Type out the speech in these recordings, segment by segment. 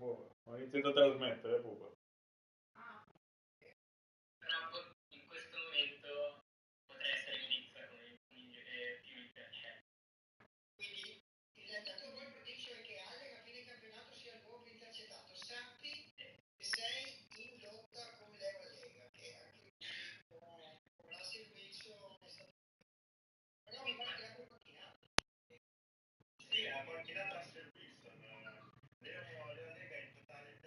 può. Ho iniziato a trasmettere, può. Però in questo momento potrei essere inizia come più il percento. Quindi in realtà tu vuoi prediction che Lega a fine campionato sia il nuovo intercettato. Sappi che sei in lotta con Lega, che anche con S1W6 è stato. Però mi pare che l'abbia macchinato. Sì, ha macchinato S1W6. La Lega in totale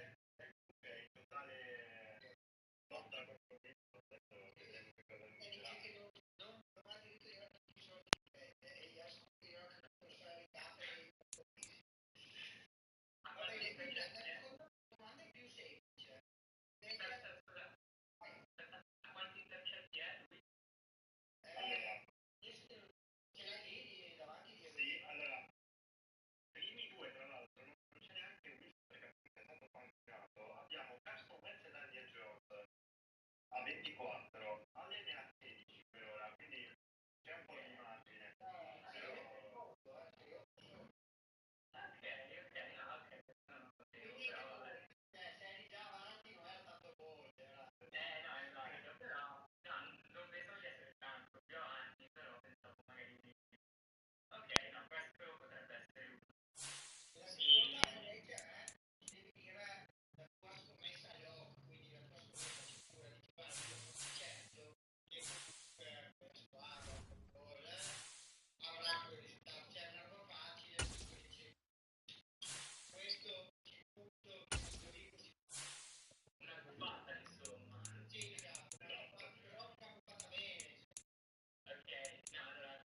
lotta contro questo. E dice che non ha diritto di avere tanti soldi e gli altri continuano a pensare le carte. Va bene, quindi la seconda domanda è più semplice. A quanti intercetti è lui? Ce l'hai lì davanti di Sì, allora, primi due tra l'altro non c'è neanche Wilson perché è stato pancato. Abbiamo Carson Wentz e Daniel Jones a 24, Allen ne ha 16 per ora, quindi c'è un po' di margine. sei già avanti, non era tanto buono. No, esatto, però non penso di essere tanto più avanti, però pensavo magari di. Ok, no, questo potrebbe essere uno. La seconda invece devi dire la tua scommessa agli occhi, quindi la tua scommessa sicura, dici guarda, io sono certo che per squadra, per gol, avrà quel risultato. Cioè, è una roba facile, dici, questo ci butto, questo dico, Una cubata, insomma. sì, esatto, però fatta bene. Ok, no, allora,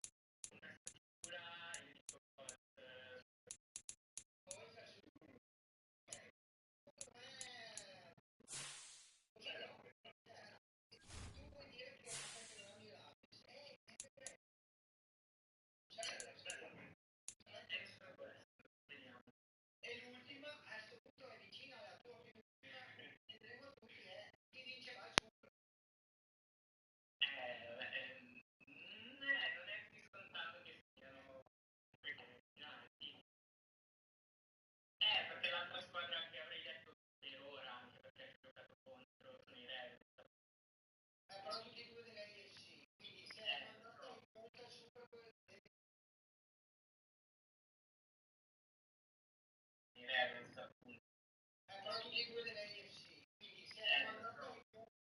una sicura, io dico E l'ultima a questo punto è vicina alla tua prima, vedremo tu chi vincerà il Super. non è così scontato che siano sì. Perché l'altra squadra che avrei detto per ora, anche perché hai giocato contro, sono i Ravens. Però tutti e due delle AFC, quindi se è mandato in conto il Super Bowl I Ravens, appunto. però tutti e due delle AFC, quindi se è mandato in conto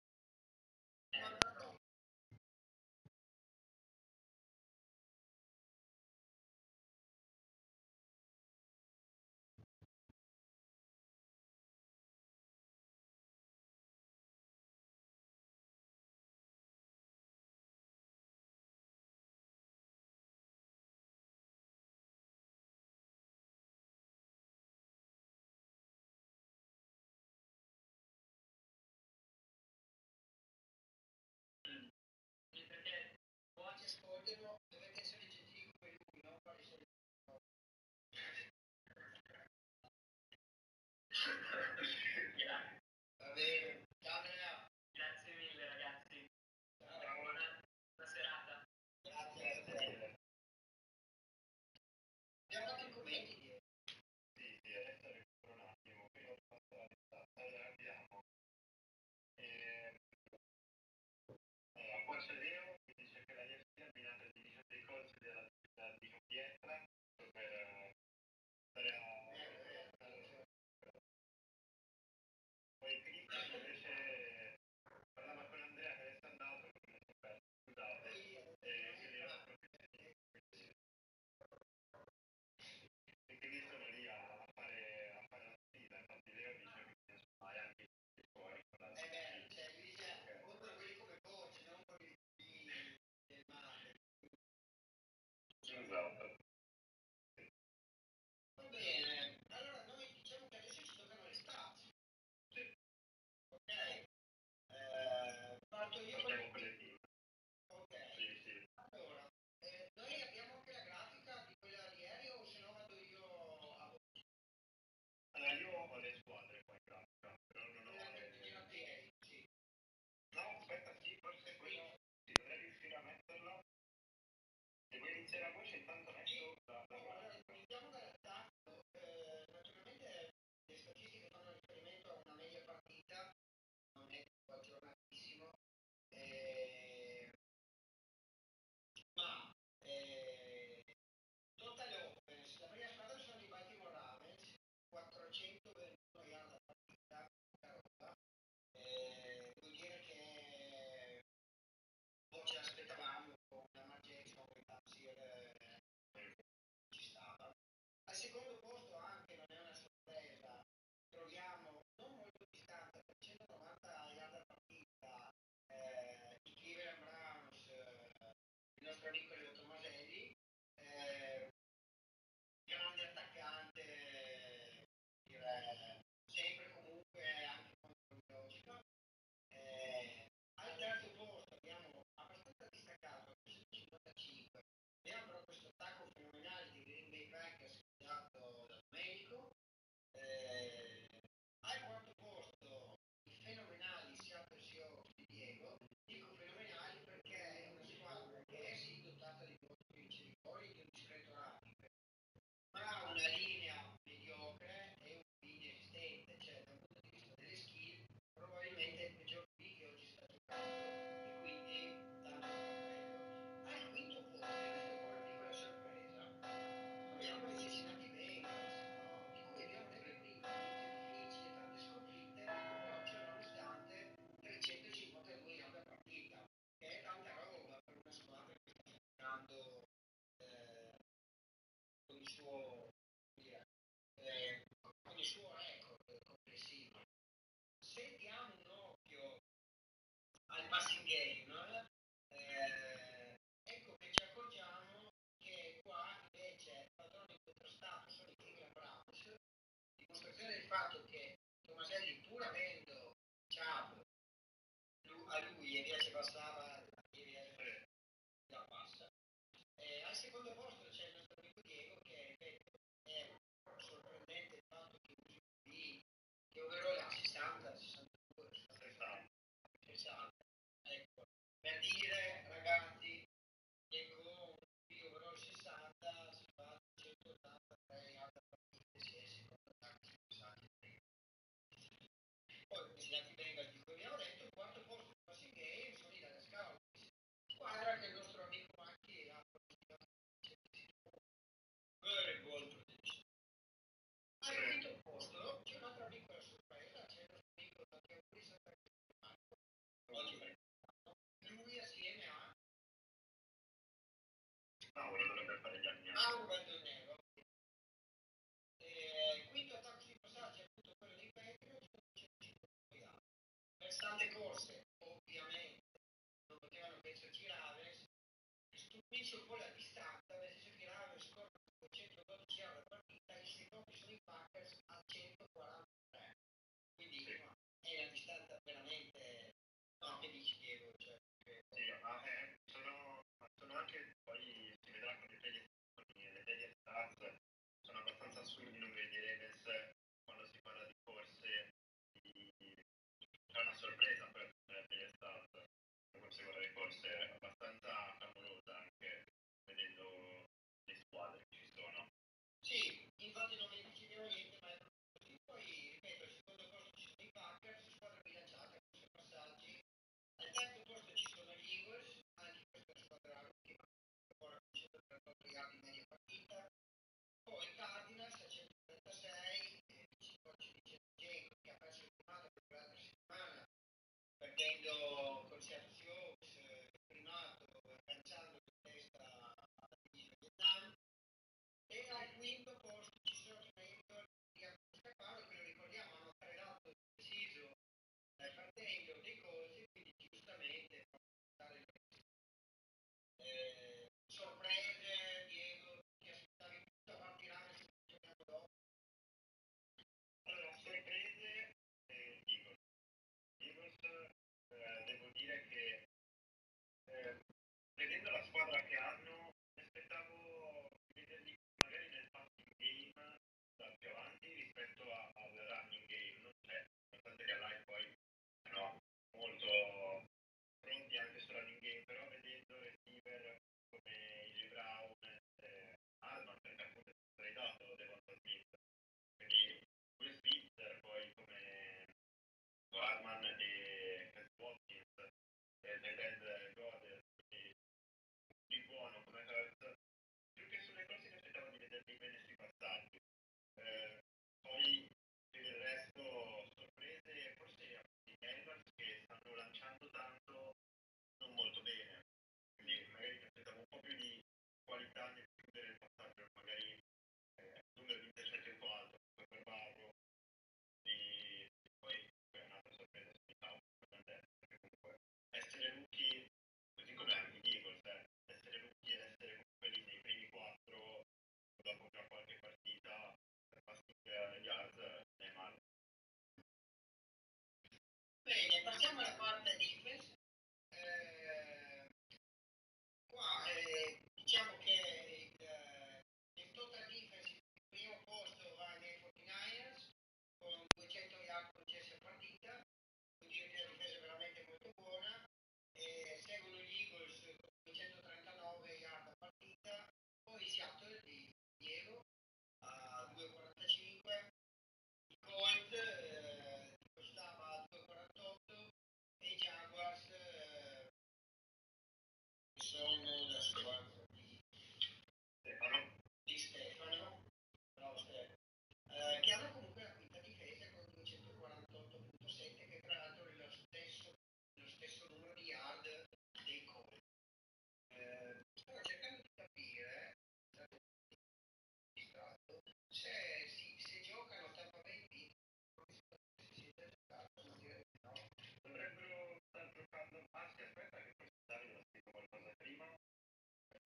Perché poi ci ascoltano, dovete essere gentili come lui, no? Quali sono Grazie. Va bene, ciao Andrea. Grazie mille ragazzi. Ciao. Buona serata. Grazie. Abbiamo anche i commenti di Sì, adesso recupero un attimo, prima di passare alla distanza, allora abbiamo qua c'è Leo che dice che la IFC ha abbinato il division dei Colts della division pietra per stare poi Cristian invece parlava con Andrea che adesso è andato, scusate, che Leo e quindi sono lì a fare la sfida, infatti Leo dice che bisogna fare anche fuori con la cioè lui dice contro quelli come coach, non con i del male. Esatto. Va bene, allora noi diciamo che adesso ci toccano le stats. Sì. Ok, parto io Partiamo con le team. Ok, Sì. allora, noi abbiamo anche la grafica di quella di ieri o se no vado io a voi? Allora io ho le squadre qua in grafica, però non ho Sì. No, aspetta, sì, forse quello si dovrei riuscire a metterlo. Se vuoi iniziare a voce, intanto metto Allora, iniziamo dal dato, naturalmente le statistiche fanno nostro amico Leo Tomaselli, grande attaccante, direi, sempre comunque anche quando logico. Al terzo posto abbiamo abbastanza distaccato, 155. Abbiamo però questo attacco fenomenale di Green Bay Packers dato da Domenico. Al quarto posto i fenomenali Seattle Seahawks di Diego. Dico fenomenali perché è una squadra che è sì dotata di molti ricevitori e di un discreto running, ma ha una linea mediocre e una linea esistente, cioè dal punto di vista delle skill probabilmente è il peggior P che oggi sta giocando e quindi tanto cappello. Al quinto posto, questa è una piccola sorpresa, abbiamo i Cincinnati Bengals, no? Di cui abbiamo detto prima, difficile, tante sconfitte, però ciò nonostante 352 yard a partita, che è tanta roba per una squadra che sta giocando con il suo, con il suo record complessivo. Se diamo un occhio al passing game, ecco che ci accorgiamo che qua invece il padrone incontrastato sono i Cleveland Browns, dimostrazione del fatto che Tomaselli, pur avendo Chubb, a lui e via ci passava e via la passa. Al secondo posto c'è il nostro amico Diego che ripeto è sorprendente il fatto che usi qui che overall ha 60, 62, 60. Ecco, per dire ragazzi che con un overall 60 si fa 183 alta partita si è secondo attacco passati. Poi si dati Bengals di cui abbiamo detto, il quarto posto di passing game sono i Dallas Cowboys, squadra che il nostro amico Macchi ha very goal prediction. Al quinto posto c'è un'altra piccola sorpresa, c'è il nostro amico che è oggi lui assieme a Mauro dovrebbe fare gli anni. Mauro Baldonero. Quinto attacco sui passaggi è appunto quello dei Patriots, per tante corse ovviamente non potevano che esserci Ravens. Stupisce un po' la distanza, nel senso che Ravens scorre 212 yard a partita, i secondi sono i Packers a 143, quindi no, è una distanza veramente, no, che dici Diego, cioè, Sì, ma sono anche, poi si vedrà con le media stats, sono abbastanza assurdi i numeri di Ravens quando si parla di corse, c'è una sorpresa per le media stats, come si vuole le corse, è abbastanza clamorosa anche vedendo le squadre che ci sono. sì, infatti non mi decidevo niente, ma è proprio così. Poi, ripeto, al secondo posto ci sono i Packers, squadra bilanciata con i suoi passaggi. Al terzo posto ci sono gli Eagles, anche questa squadra che ora con 138 yard in media partita. Poi i Cardinals a 136, ci dice Jacob che ha perso il primato per l'altra settimana, perdendo con Seattle Seahawks il primato, agganciando in testa alla divisa Vietnam. E al quinto posto ci sono i Patriots che hanno scappato, che lo ricordiamo, hanno tradato preciso dal fratello dei cosi, quindi giustamente sorprese, Diego, ti aspettavi tutto a partirare se giocando dopo? Allora, sorprese, Eagles. Eagles, devo dire che vedendo la squadra che hanno, mi aspettavo di vederli magari nel passing game da più avanti rispetto al running game, non c'è, nonostante che all'high poi sono molto pronti anche sul running game, però vedendo receiver come Ili Brown, Alman, perché appunto è stato tradato Devonta Smith, quindi Will Spitzer poi come Warman e Chris Watkins e Ted Goddard, quindi di buono come Hurt, più che sulle cose che aspettavo di vederli bene sui passaggi. Poi per il resto sorprese, forse i Bengals che stanno lanciando tanto, non molto bene, quindi magari mi aspettavo un po' più di qualità nel chiudere il passaggio, magari il numero di intercetti un po' alto per Barro, e poi è un'altra sorpresa sui Cowboys, perché comunque essere rookie, così come anche gli Eagles, essere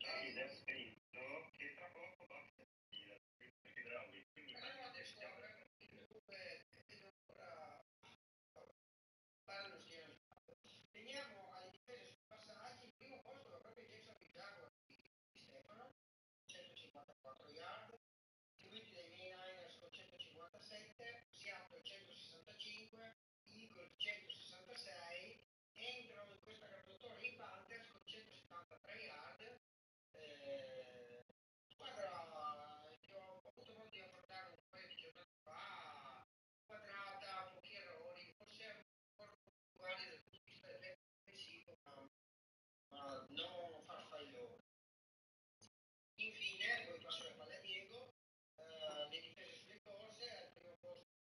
Davide ha scritto che tra poco va a sentire, quindi Andiamo adesso a fare lo schema. Veniamo alle difese sui passaggi. Il primo posto va proprio Jason Bigiago di Stefano, 154 yard, seguiti dai Niners con 157, Seattle 165, Eagles 166, entrano in questa graduatoria i Panthers con 173 yard, squadra che ho avuto modo di affrontare un paio di giornate fa, quadrata, pochi errori, forse un po' uguali dal punto di vista difensivo, ma non far faglione. Infine, poi passo la palla a Diego, le difese sulle cose, al primo posto.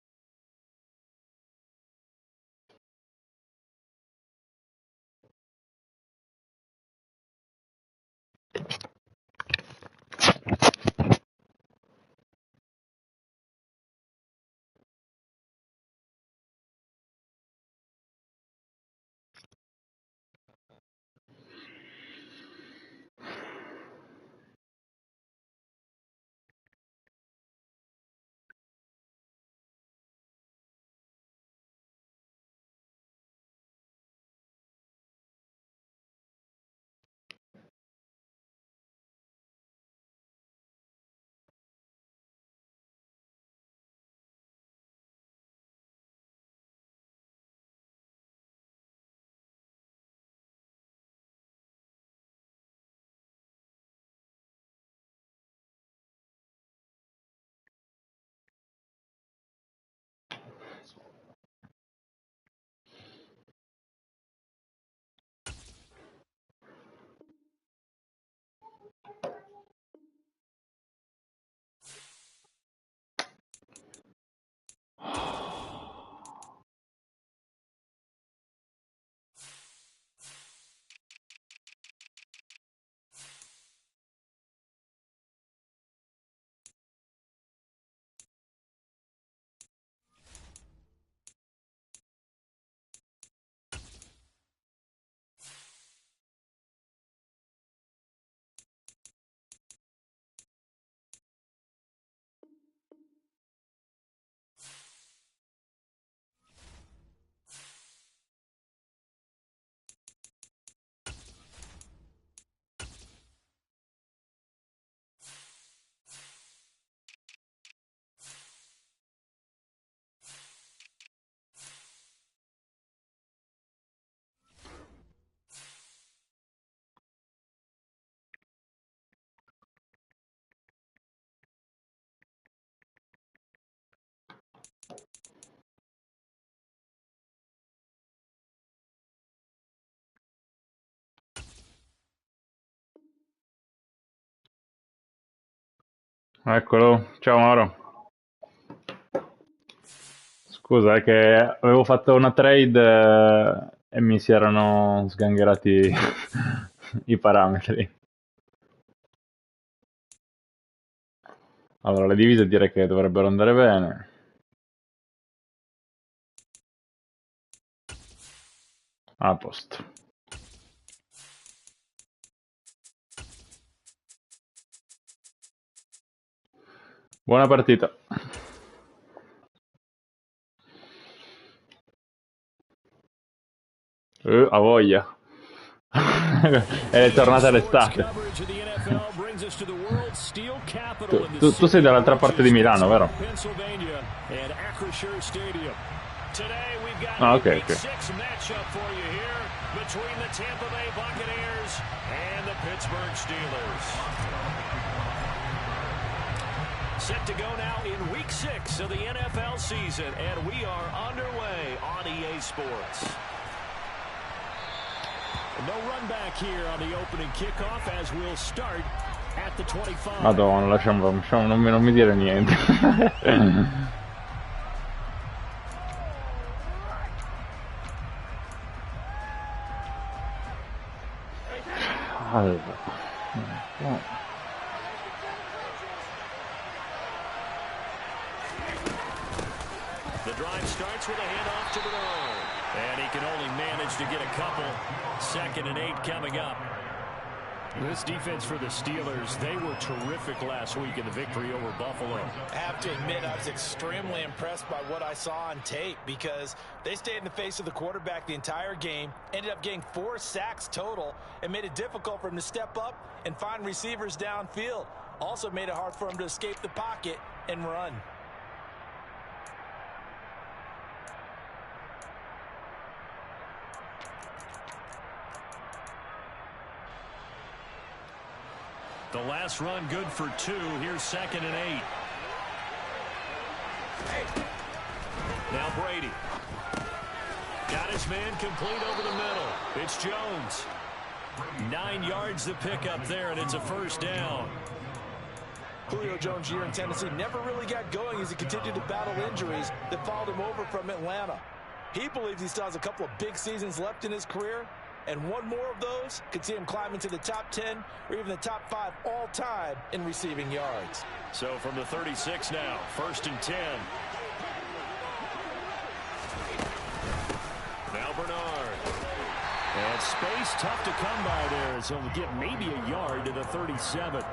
Eccolo, ciao Mauro. Scusa, è che avevo fatto una trade e mi si erano sgangherati i parametri. Allora, le divise direi che dovrebbero andare bene. A posto. Buona partita. A voglia. È tornata l'estate. Tu sei dall'altra parte di Milano, vero? Ah, ok, ok. Between the Tampa Bay Buccaneers and the Pittsburgh Steelers. Set to go now in Week 6 of the NFL season, and we are underway on EA Sports. No run back here on the opening kickoff as we'll start at the 25. Madonna, lasciamo, non mi dire niente. Allora. The drive starts with a handoff to Bernard, and he can only manage to get a couple. 2nd and 8 coming up. This defense for the Steelers, they were terrific last week in the victory over Buffalo. I have to admit, I was extremely impressed by what I saw on tape because they stayed in the face of the quarterback the entire game, ended up getting 4 sacks total, and made it difficult for him to step up and find receivers downfield. Also made it hard for him to escape the pocket and run. The last run good for 2. Here's 2nd and 8. Now Brady. Got his man complete over the middle. It's Jones. 9 yards to pick up there, and it's a first down. Julio Jones' year in Tennessee never really got going as he continued to battle injuries that followed him over from Atlanta. He believes he still has a couple of big seasons left in his career, and one more of those could see him climb into the top 10 or even the top 5 all-time in receiving yards. So from the 36 now, 1st and 10. Now Bernard. And space tough to come by there, so he'll get maybe a yard to the 37.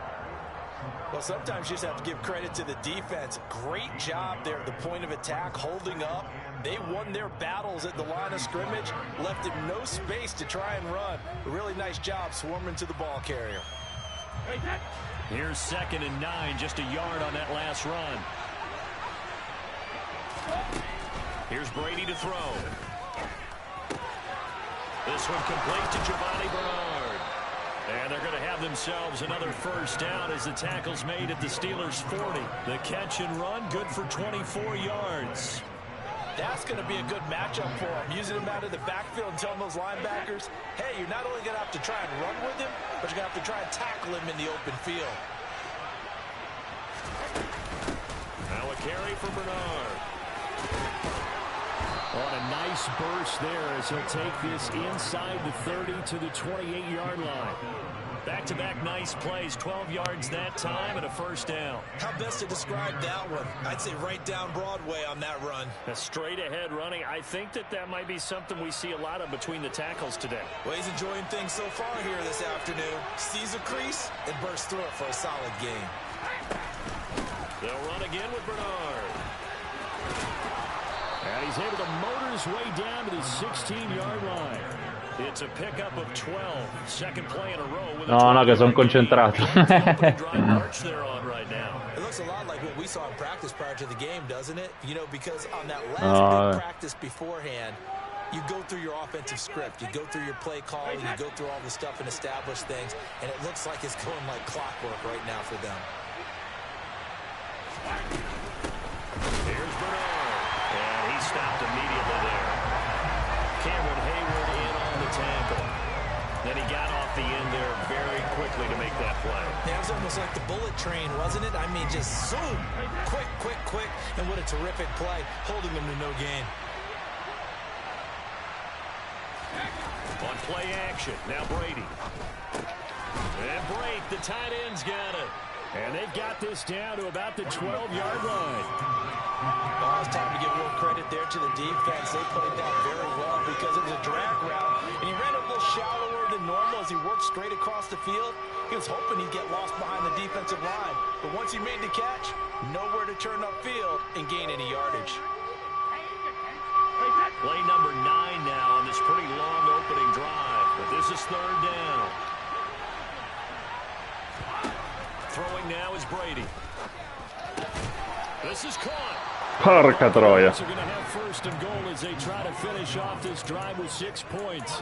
Well, sometimes you just have to give credit to the defense. Great job there at the point of attack, holding up. They won their battles at the line of scrimmage, left him no space to try and run. A really nice job swarming to the ball carrier. Here's 2nd and 9, just a yard on that last run. Here's Brady to throw. This one complete to Giovanni Bernard. And they're going to have themselves another first down as the tackle's made at the Steelers' 40. The catch and run, good for 24 yards. That's going to be a good matchup for him. Using him out of the backfield and telling those linebackers, hey, you're not only going to have to try and run with him, but you're going to have to try and tackle him in the open field. Now a carry for Bernard. On a nice burst there as he'll take this inside the 30 to the 28-yard line. Back-to-back nice plays, 12 yards that time and a first down. How best to describe that one? I'd say right down Broadway on that run. A straight-ahead running. I think that might be something we see a lot of between the tackles today. Well, he's enjoying things so far here this afternoon. Sees a crease and bursts through it for a solid game. They'll run again with Bernard. And he's able to motor his way down to the 16-yard line. It's a pickup of 12. Second play in a row. With No, che sono concentrato. they're on right now. It looks a lot like what we saw in practice prior to the game, doesn't it? You know, because on that last big practice beforehand, you go through your offensive script, you go through your play calling, you go through all the stuff and establish things, and it looks like it's going like clockwork right now for them. Here's Bernard, and he stopped immediately there. Cameron Hayward in on the tackle. Then he got off the end there very quickly to make that play. Yeah, it was almost like the bullet train, wasn't it? I mean, just zoom, quick, quick, quick, and what a terrific play, holding them to no gain. On play action, now Brady. And break, the tight end's got it. And they've got this down to about the 12-yard line. Well, it's time to give real credit there to the defense. They played that very well because it was a drag route, and he ran a little shallower than normal as he worked straight across the field. He was hoping he'd get lost behind the defensive line, but once he made the catch, nowhere to turn upfield and gain any yardage. Play number 9 now on this pretty long opening drive, but this is third down. Throwing now is Brady. This is caught. Porca troia. They're going to have first and goal as they try to finish off this drive with 6 points.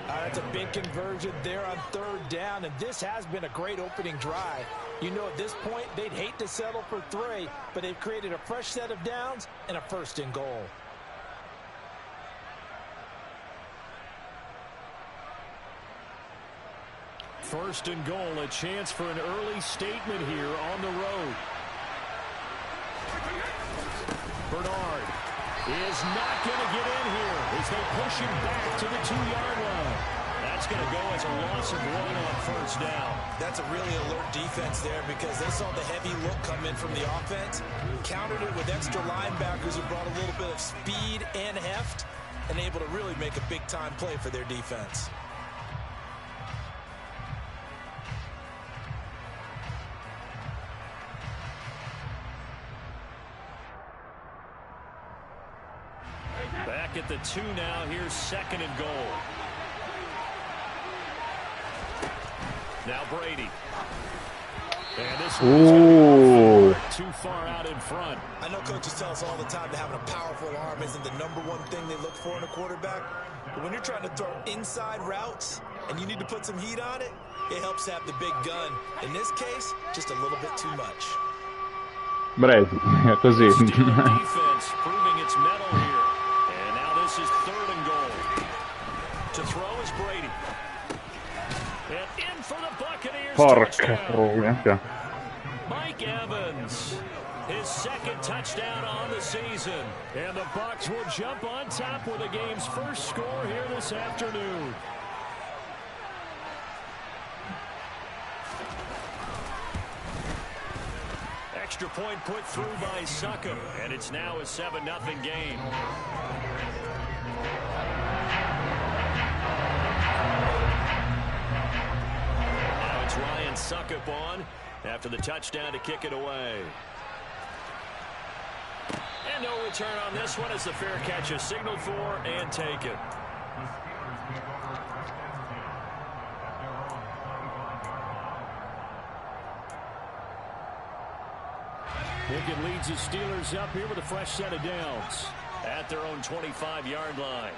That's a big conversion there on third down, and this has been a great opening drive. You know, at this point, they'd hate to settle for 3, but they've created a fresh set of downs and a first and goal. First and goal, a chance for an early statement here on the road. Bernard is not going to get in here as they push him back to the 2-yard line. That's going to go as a loss of 1 on first down. That's a really alert defense there because they saw the heavy look come in from the offense, countered it with extra linebackers who brought a little bit of speed and heft, and able to really make a big-time play for their defense. back at the 2 now. Here's 2nd and goal. Now Brady. And this one's too far out in front. I know coaches tell us all the time that having a powerful arm isn't the #1 thing they look for in a quarterback. But when you're trying to throw inside routes and you need to put some heat on it, it helps have the big gun. In this case, just a little bit too much. Brady, così. Defense proving its mettle here. And now this is 3rd and goal. To throw is Brady. And in for the Buccaneers. Porca troia. Mike Evans, his 2nd touchdown on the season. And the Bucs will jump on top with the game's first score here this afternoon. Extra point put through by Suckup, and it's now a 7-0 game. Now it's Ryan Suckup on after the touchdown to kick it away. And no return on this one as the fair catch is signaled for and taken. Pickett leads the Steelers up here with a fresh set of downs at their own 25-yard line.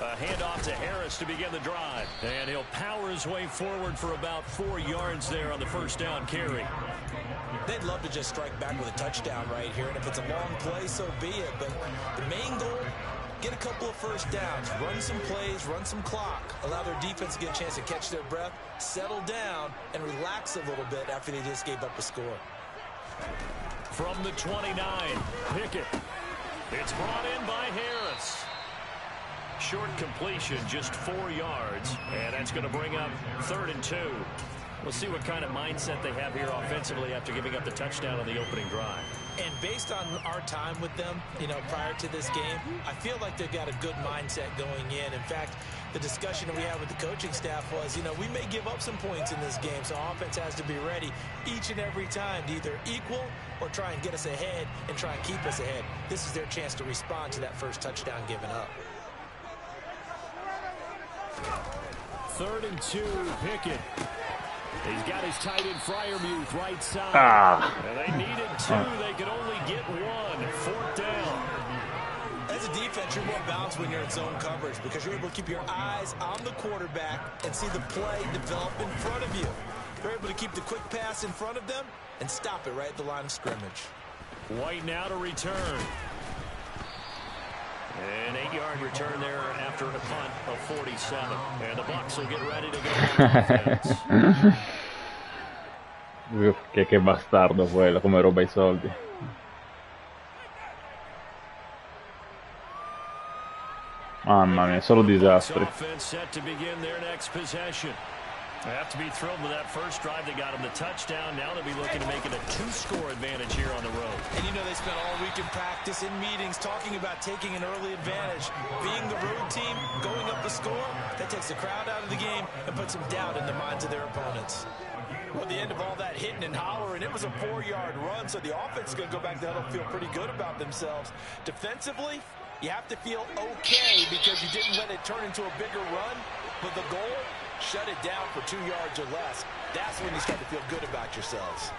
A handoff to Harris to begin the drive. And he'll power his way forward for about 4 yards there on the first down carry. They'd love to just strike back with a touchdown right here, and if it's a long play, so be it. But the main goal, get a couple of first downs, run some plays, run some clock, allow their defense to get a chance to catch their breath, settle down, and relax a little bit after they just gave up a score. From the 29, Pickett. It's brought in by Harris. Short completion, just 4 yards, and that's going to bring up 3rd and 2. We'll see what kind of mindset they have here offensively after giving up the touchdown on the opening drive. And based on our time with them, prior to this game, I feel like they've got a good mindset going in. In fact, the discussion that we had with the coaching staff was, we may give up some points in this game, so offense has to be ready each and every time to either equal or try and get us ahead and try and keep us ahead. This is their chance to respond to that first touchdown given up. 3rd and 2, Pickett. He's got his tight end Freiermuth right side. And they needed 2. They could only get 1. 4th down. As a defense, you're more balanced when you're in zone coverage because you're able to keep your eyes on the quarterback and see the play develop in front of you. You're able to keep the quick pass in front of them and stop it right at the line of scrimmage. White now to return. An 8-yard return there after a punt of 47. And the Bucs will get ready to go on offense. Che bastardo quello, come ruba i soldi. Mamma mia, solo disastri. Offense set to begin their next possession. They have to be thrilled with that first drive. They got them the touchdown. Now they'll be looking to make it a 2-score advantage here on the road. And they spent all week in practice, in meetings, talking about taking an early advantage. Being the road team, going up the score, that takes the crowd out of the game and puts some doubt in the minds of their opponents. Well, at the end of all that hitting and hollering, it was a 4-yard run, so the offense is going to go back to that and feel pretty good about themselves. Defensively, you have to feel okay because you didn't let it turn into a bigger run, but the goal, shut it down for 2 yards or less. That's when you start to feel good about yourselves.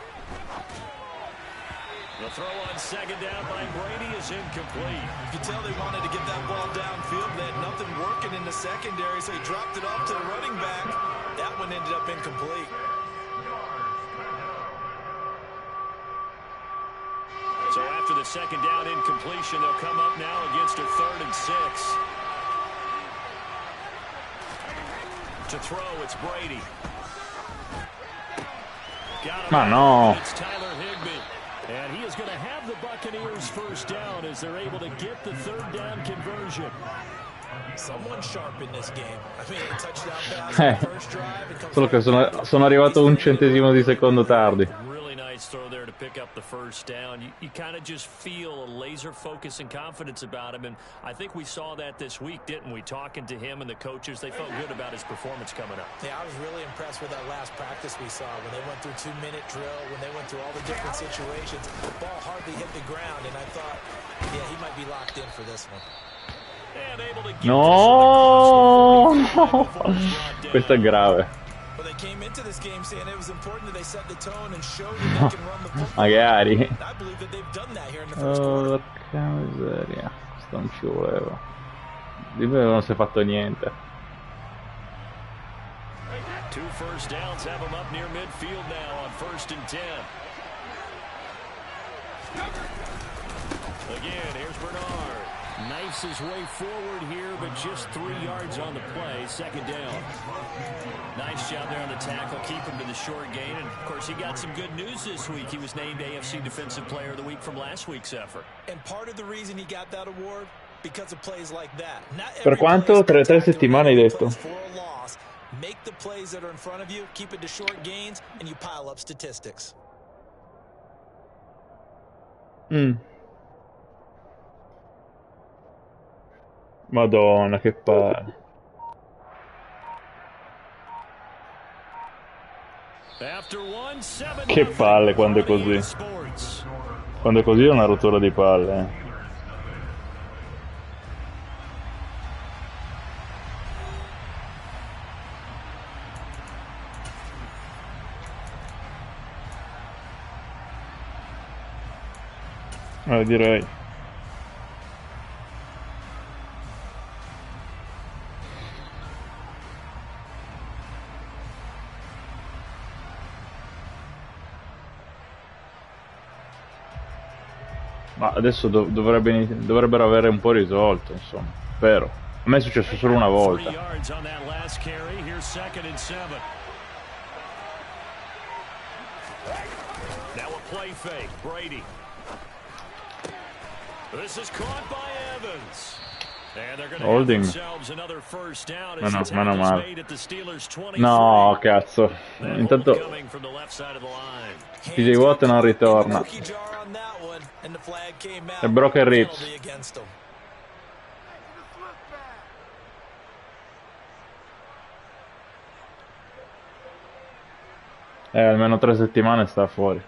The throw on 2nd down by Brady is incomplete. You can tell they wanted to get that ball downfield. They had nothing working in the secondary, so he dropped it off to the running back. That one ended up incomplete. So after the 2nd down incompletion, they'll come up now against a 3rd and 6. To throw, it's Brady. Ma no. It's Tyler Higbee. And he is going to have the Buccaneers first down as they're able to get the 3rd down conversion. Someone sharp in this game. I mean, a touchdown pass on the first drive. Solo che sono arrivato un centesimo di secondo tardi. Really nice throw there to pick up the first down. You kind of just feel a laser focus and confidence about him, and I think we saw that this week, didn't we? Talking to him and the coaches, they felt good about his performance coming up. Yeah, I was really impressed with that last practice we saw when they went through 2-minute drill, when they went through all the different situations. The ball hardly hit the ground, and I thought, yeah, he might be locked in for this one. No! Questo è grave. Magari. Oh, porca miseria. Questo non ci voleva. Di me non si è fatto niente. 2 first downs have him up near midfield now on 1st and 10. Again, here's Bernard. Knifes his way forward here, but just 3 yards on the play. 2nd down. Nice job there on the tackle. Keep him to the short gain. And, of course, he got some good news this week. He was named AFC Defensive Player of the Week from last week's effort. And part of the reason he got that award, because of plays like that. Per quanto? 3 settimane hai detto? Make the plays that are in front of you, keep it to short gains, and you pile up statistics. Madonna, che palle. Che palle quando è così. Quando è così è una rottura di palle. Direi. Ma adesso dovrebbero avere un po' risolto, insomma. Spero. A me è successo solo una volta. Now a play fake, Brady. This is caught by Evans. And they're going to have themselves another first down as the tackle is made at the Steelers 23. No, cazzo. Intanto TJ Watt non ritorna. E broken ribs. Almeno 3 settimane sta fuori.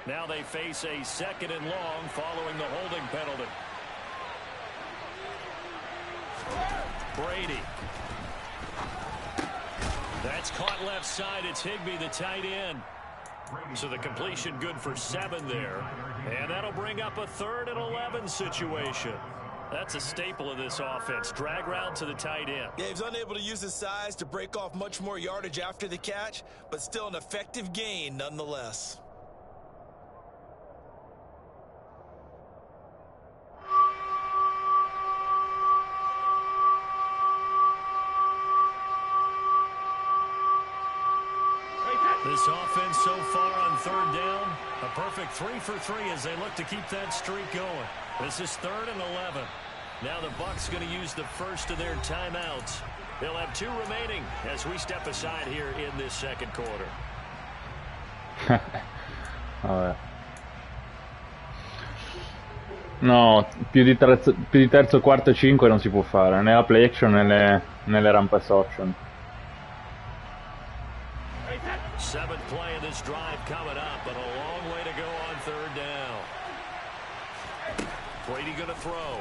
Now they face a 2nd and long following the holding penalty. Brady. That's caught left side. It's Higbee, the tight end. So the completion good for 7 there. And that'll bring up a 3rd and 11 situation. That's a staple of this offense. Drag route to the tight end. Yeah, he's unable to use his size to break off much more yardage after the catch, but still an effective gain nonetheless. This offense so far on 3rd down, a perfect 3 for 3 as they look to keep that streak going. This is 3rd and 11. Now the Bucs going to use the first of their timeouts. They'll have 2 remaining as we step aside here in this 2nd quarter. Vabbè. No, più di terzo, quarto e 5 non si può fare, né la play action né le run pass option. 7th play of this drive coming up, but a long way to go on 3rd down. Brady going to throw.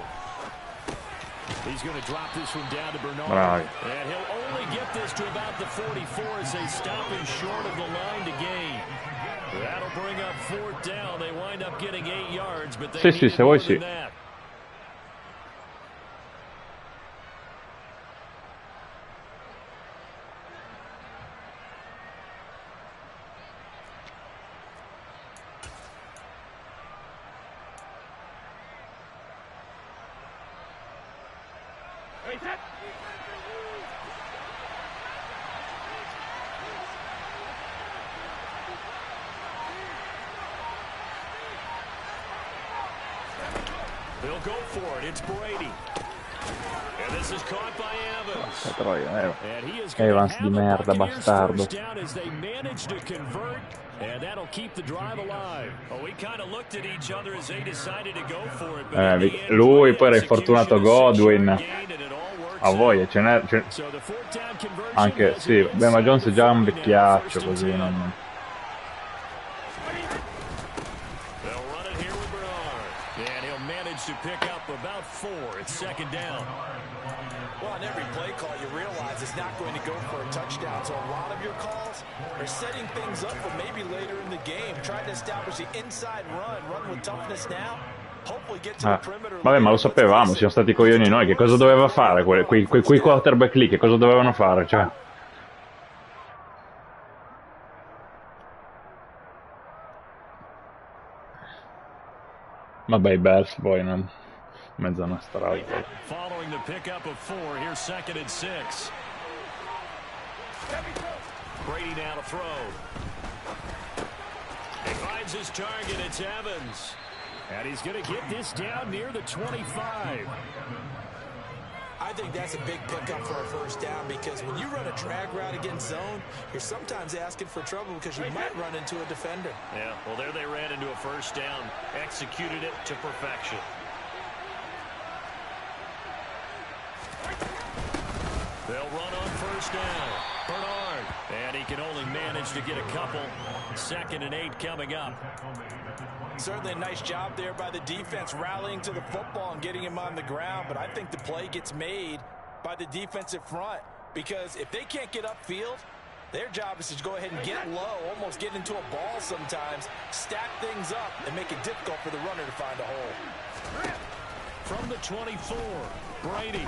He's going to drop this one down to Bernard. Right. And he'll only get this to about the 44 as they stop him short of the line to gain. That'll bring up 4th down. They wind up getting 8 yards, but they need more than that. They'll go for it. It's Brady. And this is caught by Evans. Porca troia, And he is going to Evans have di the merda, Buccaneers bastardo. first down as they manage to convert, and that'll keep the drive alive. Well, we kind of looked at each other as they decided to go for it, but in the end, Lui, great poi era infortunato execution, Godwin. a 6-yard gain, and it all works A voglia, out. ce n'è. So the fourth down conversion Anche, has sì, been beh, ma Jones è già un successful now, vecchiaccio, first and così 10. non... They'll run it here with Bernard, and he'll manage to pick up about 4. It's second down. Well, on every play call, you realize it's not going to go for a touchdown. So a lot of your calls are setting things up for maybe later in the game. Trying to establish the inside run with toughness now. Hopefully get to the perimeter. Vabbè, ma lo sapevamo, siamo stati coglioni noi. Che cosa doveva fare quei quarterback lì? Che cosa dovevano fare? Cioè... Vabbè, i Bears poi non... mezza una strada. Following the pickup of 4, here's second and 6. Brady now to throw. He finds his target, it's Evans. And he's going to get this down near the 25. I think that's a big pickup for a first down because when you run a drag route against zone, you're sometimes asking for trouble because you might run into a defender. Yeah, well, there they ran into a first down. Executed it to perfection. They'll run on first down. Bernard. And he can only manage to get a couple. Second and 8 coming up. Certainly a nice job there by the defense rallying to the football and getting him on the ground. But I think the play gets made by the defensive front because if they can't get upfield, their job is to go ahead and get low, almost get into a ball sometimes, stack things up, and make it difficult for the runner to find a hole. From the 24, Brady.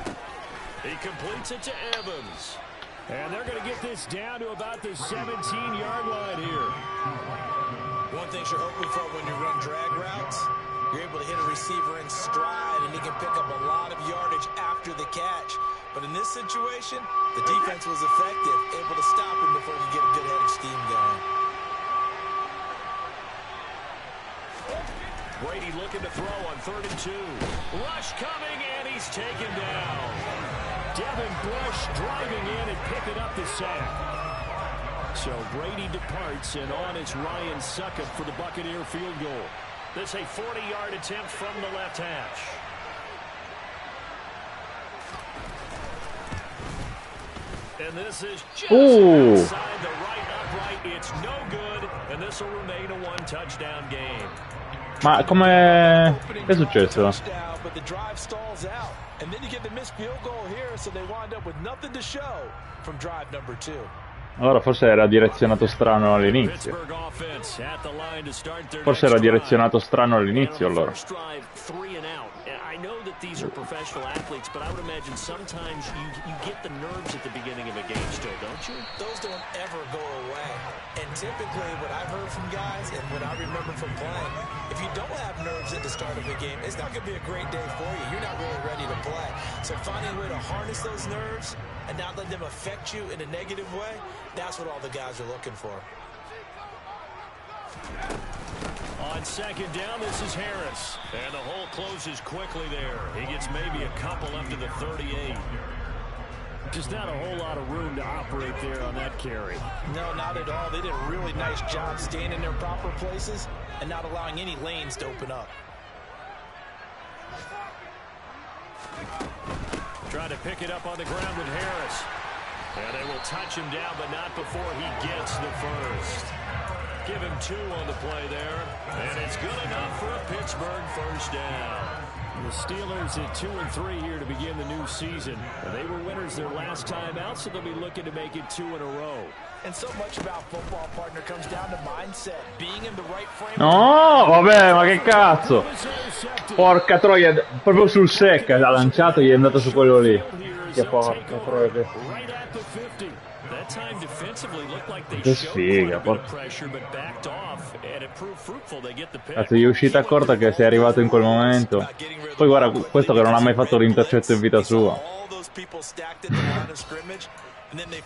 He completes it to Evans. And they're going to get this down to about the 17-yard line here. One thing you're hoping for when you run drag routes, you're able to hit a receiver in stride, and he can pick up a lot of yardage after the catch. But in this situation, the defense was effective, able to stop him before he could get a good head of steam going. Brady looking to throw on 3rd and 2. Rush coming, and he's taken down. Devin Bush driving in and picking up the sack. So Brady departs, and on it's Ryan Succop for the Buccaneer field goal. This a 40-yard attempt from the left hash. And this is just outside the right upright. It's no good, and this will remain a one-touchdown game. Ma come... che è successo? But the drive stalls out, and then you get the missed field goal here, so they wind up with nothing to show from drive number 2. Allora forse era direzionato strano all'inizio. Forse era direzionato strano all'inizio allora. I know that these are professional athletes, but I would imagine sometimes you get the nerves at the beginning of a game still, don't you? Those don't ever go away. And typically what I've heard from guys and what I remember from playing, if you don't have nerves at the start of a game, it's not going to be a great day for you. You're not really ready to play. So finding a way to harness those nerves and not let them affect you in a negative way, that's what all the guys are looking for. On second down, this is Harris. And the hole closes quickly there. He gets maybe a couple up to the 38. Just not a whole lot of room to operate there on that carry. No, not at all. They did a really nice job staying in their proper places and not allowing any lanes to open up. Trying to pick it up on the ground with Harris. And they will touch him down, but not before he gets the first. Give him 2 on the play there. And it's good enough for a Pittsburgh first down. The Steelers at 2-3 here to begin the new season. They were winners their last time out, so they'll be looking to make it 2 in a row. And so much about football, partner, comes down to mindset. Being in the right frame. No, vabbè, ma che cazzo! Porca troia, proprio sul sec ha lanciato e gli è andato su quello lì. Che porca troia. Che sfiga, porca. Cazzo, gli è uscita corta che sei arrivato in quel momento. Poi guarda, questo che non ha mai fatto l'intercetto in vita sua.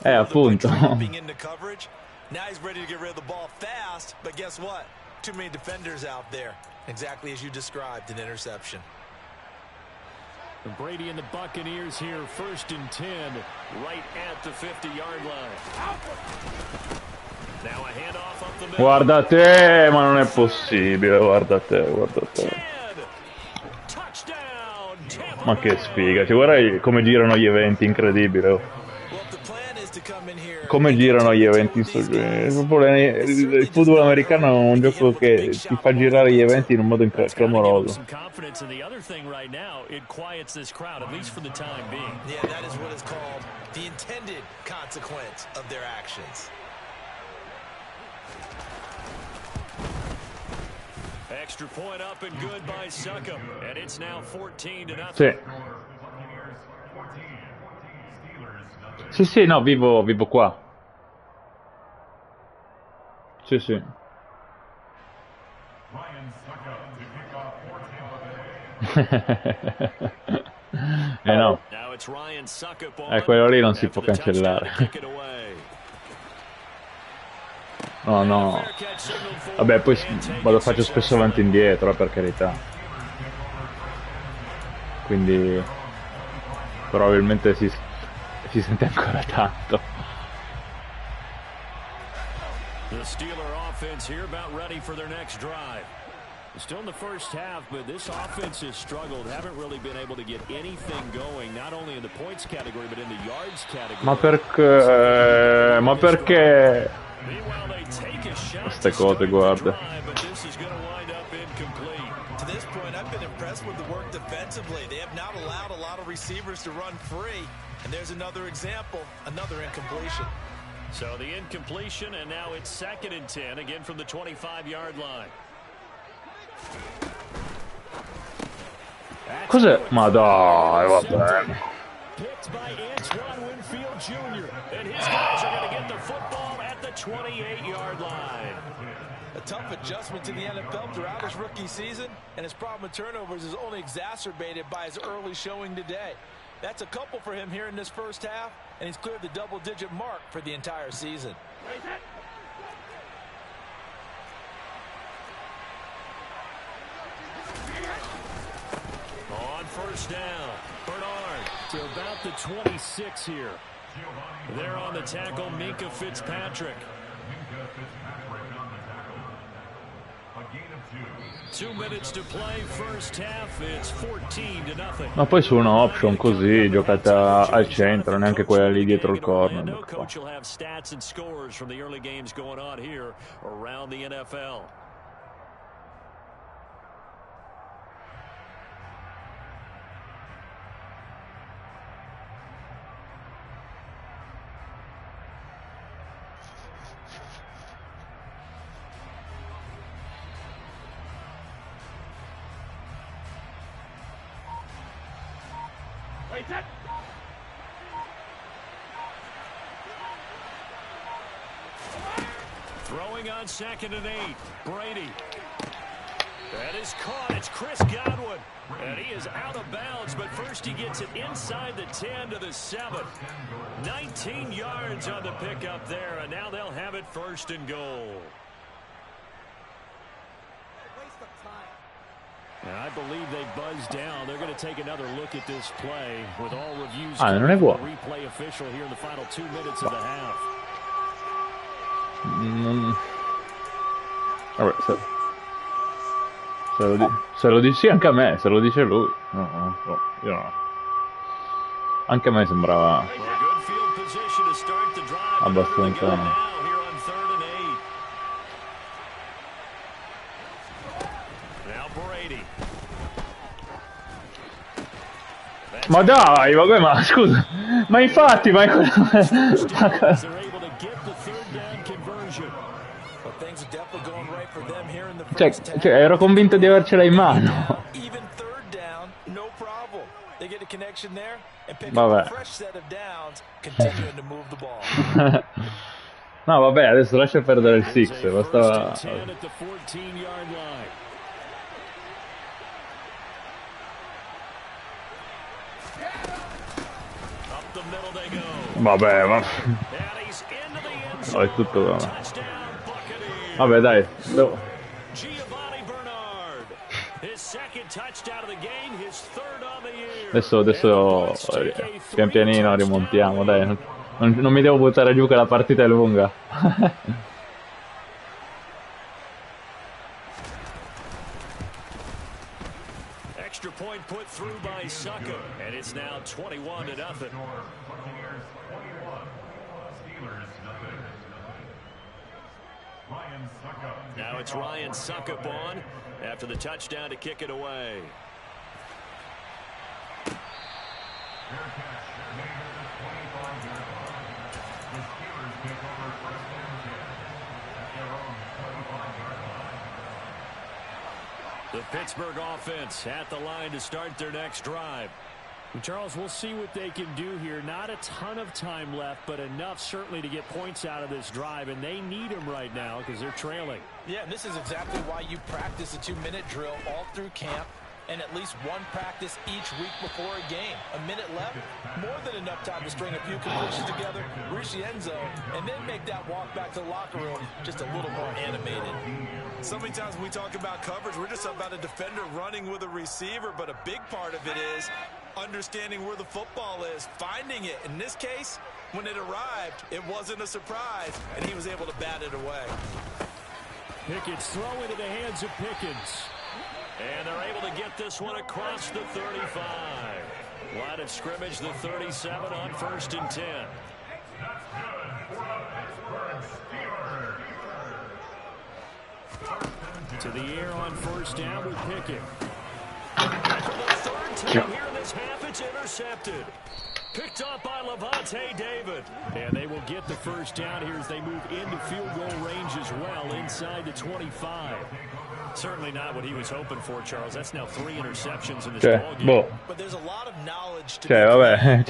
Appunto. Now he's ready to get rid of the ball fast, but guess what? Too many defenders out there. Exactly as you described, an interception. Brady and the Buccaneers here, 1st and 10, right at the 50-yard line. Now a handoff up the middle. Guarda te, ma non è possibile, guarda te, guarda te. Ma che sfiga, cioè, guarda come girano gli eventi, incredibile. Oh. Come girano gli eventi in sto gioco. Il football americano è un gioco che ti fa girare gli eventi in un modo clamoroso. Extra point up and good by Suckham, and it's now 14-0. Sì. Sì, sì, no, vivo qua. Sì, sì. No. Quello lì non si può cancellare. No, no. Vabbè, poi lo faccio spesso avanti e indietro, per carità. Quindi probabilmente si sente ancora tanto. The Steeler offense here about ready for their next drive. Still in the first half, but this offense has struggled. Haven't really been able to get anything going, not only in the points category, but in the yards category. Ma perché? Queste cose, guarda. To this point, I've been impressed with the work defensively. They have not allowed a lot of receivers to run free. And there's another example, another incompletion. So the incompletion, and now it's 2nd and 10, again from the 25-yard line. Cos'è? Ma dai, vabbè. Picked by Antoine Winfield Jr. And his guys are going to get the football at the 28-yard line. A tough adjustment to the NFL throughout his rookie season, and his problem with turnovers is only exacerbated by his early showing today. That's a couple for him here in this first half, and he's cleared the double-digit mark for the entire season. On 1st down, Bernard to about the 26 here. There on the tackle, Minka Fitzpatrick. 2 minutes to play, first half, it's 14-0. Ma poi su una option così, giocata al centro, neanche quella lì dietro il corner. No coach will have stats and scores from the early games going on here around the NFL. Throwing on 2nd and 8, Brady. That is caught. It's Chris Godwin. And he is out of bounds, but first he gets it inside the 10 to the 7. 19 yards on the pickup there, and now they'll have it 1st and goal. And I believe they buzzed down. They're going to take another look at this play with all reviews. Non è buono. Replay official here in the final 2 minutes of the half. Vabbè, se lo dici anche a me, se lo dice lui. No, io no. Anche a me sembrava abbastanza. Ma dai, vabbè, ma scusa, ma infatti, ma cioè, ero convinto di avercela in mano. Vabbè. No, vabbè, adesso lascia perdere il 6, bastava. Vabbè, ma è tutto. Vabbè, dai. His 2nd touchdown of the game, his 3rd on the year. Adesso pian pianino rimontiamo, dai. Non mi devo buttare giù che la partita è lunga. Extra point put through by Sucka, and it's now 21-0. Now it's Ryan Sucka on after the touchdown to kick it away. The Pittsburgh offense at the line to start their next drive. And Charles, we'll see what they can do here. Not a ton of time left, but enough certainly to get points out of this drive, and they need them right now because they're trailing. Yeah, and this is exactly why you practice a 2-minute drill all through camp and at least one practice each week before a game. A minute left, more than enough time to string a few completions together, reach the end zone, and then make that walk back to the locker room just a little more animated. So many times when we talk about coverage, we're just about a defender running with a receiver, but a big part of it is understanding where the football is, finding it. In this case, when it arrived, it wasn't a surprise, and he was able to bat it away. Pickett's throw into the hands of Pickens. And they're able to get this one across the 35. Line of scrimmage, the 37 on 1st and 10. To the air on 1st down with Pickett. And for the 3rd time here in this half, it's intercepted. Picked up by Levante David. And they will get the 1st down here as they move into field goal range as well, inside the 25. Certainly not what he was hoping for, Charles. That's now 3 interceptions in this ball game. But there's a lot of knowledge to vabbè,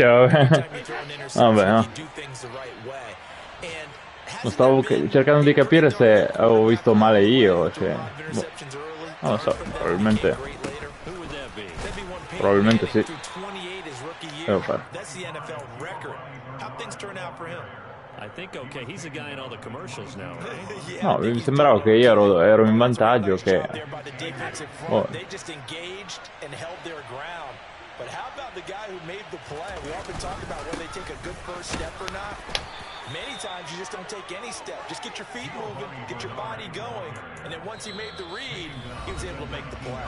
vabbè, do things the right way. And stavo cercando di capire se avevo visto male io, cioè, non lo so, probabilmente sì. Devo fare. I think okay, he's a guy in all the commercials now, right? No, mi sembrava che io ero in vantaggio, che They just engaged and held their ground. But how about the guy who made the play? We often talk about whether they take a good first step or not. Many times you just don't take any step. Just get your feet moving, get your body going, and then once he made the read, he was able to make the play.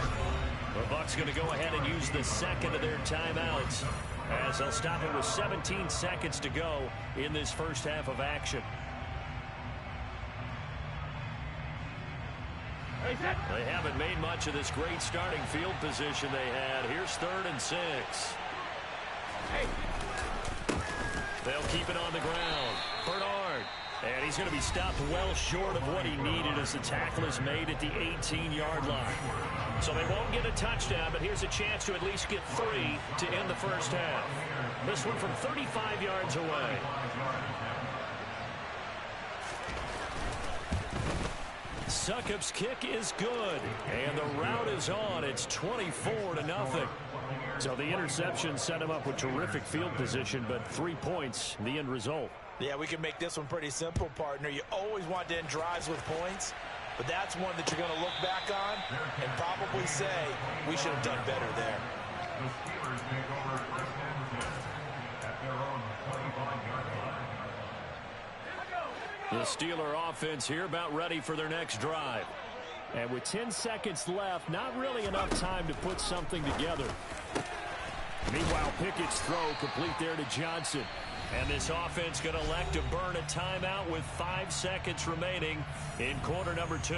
The Bucs going to go ahead and use the second of their timeouts as they'll stop it with 17 seconds to go in this first half of action. They haven't made much of this great starting field position they had. Here's 3rd and 6. They'll keep it on the ground. Bernard. And he's going to be stopped well short of what he needed as the tackle is made at the 18-yard line. So they won't get a touchdown, but here's a chance to at least get 3 to end the first half. This one from 35 yards away. Succop's kick is good, and the route is on. It's 24-0. So the interception set him up with terrific field position, but 3 points, the end result. Yeah, we can make this one pretty simple, partner. You always want to end drives with points, but that's one that you're going to look back on and probably say, we should have done better there. The Steeler offense here about ready for their next drive. And with 10 seconds left, not really enough time to put something together. Meanwhile, Pickett's throw complete there to Johnson. And this offense going to elect to burn a timeout with 5 seconds remaining in quarter number 2.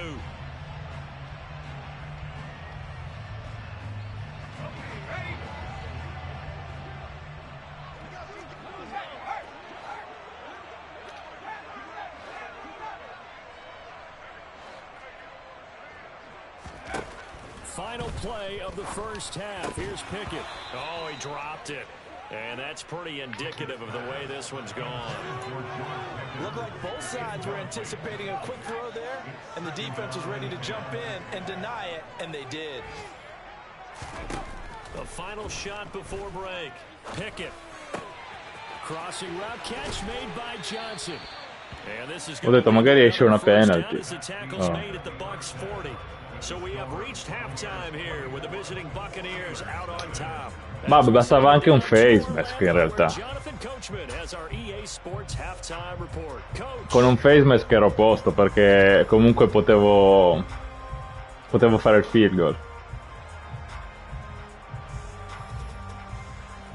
Final play of the first half. Here's Pickett. Oh, he dropped it. And that's pretty indicative of the way this one's gone. Looked like both sides were anticipating a quick throw there, and the defense was ready to jump in and deny it, and they did. The final shot before break. Pickett. Crossing route catch made by Johnson. And this is Ho detto magari esce una penalty. as the tackle's made at the Bucs 40. So we have reached halftime here with the visiting Buccaneers out on top. Ma bastava anche un face mask in realtà. Jonathan Coachman has our EA Sports halftime report. Coach. Con un face mask ero a posto perché comunque potevo fare il field goal.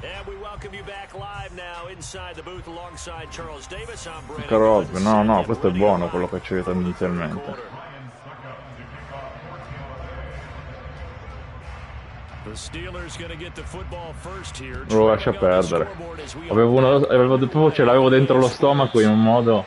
And we welcome you back live now inside the booth alongside Charles Davis. I'm Brandon. Carot, no, questo è buono quello che ci ho detto inizialmente. Lo lascia perdere. Ce l'avevo dentro lo stomaco in un modo.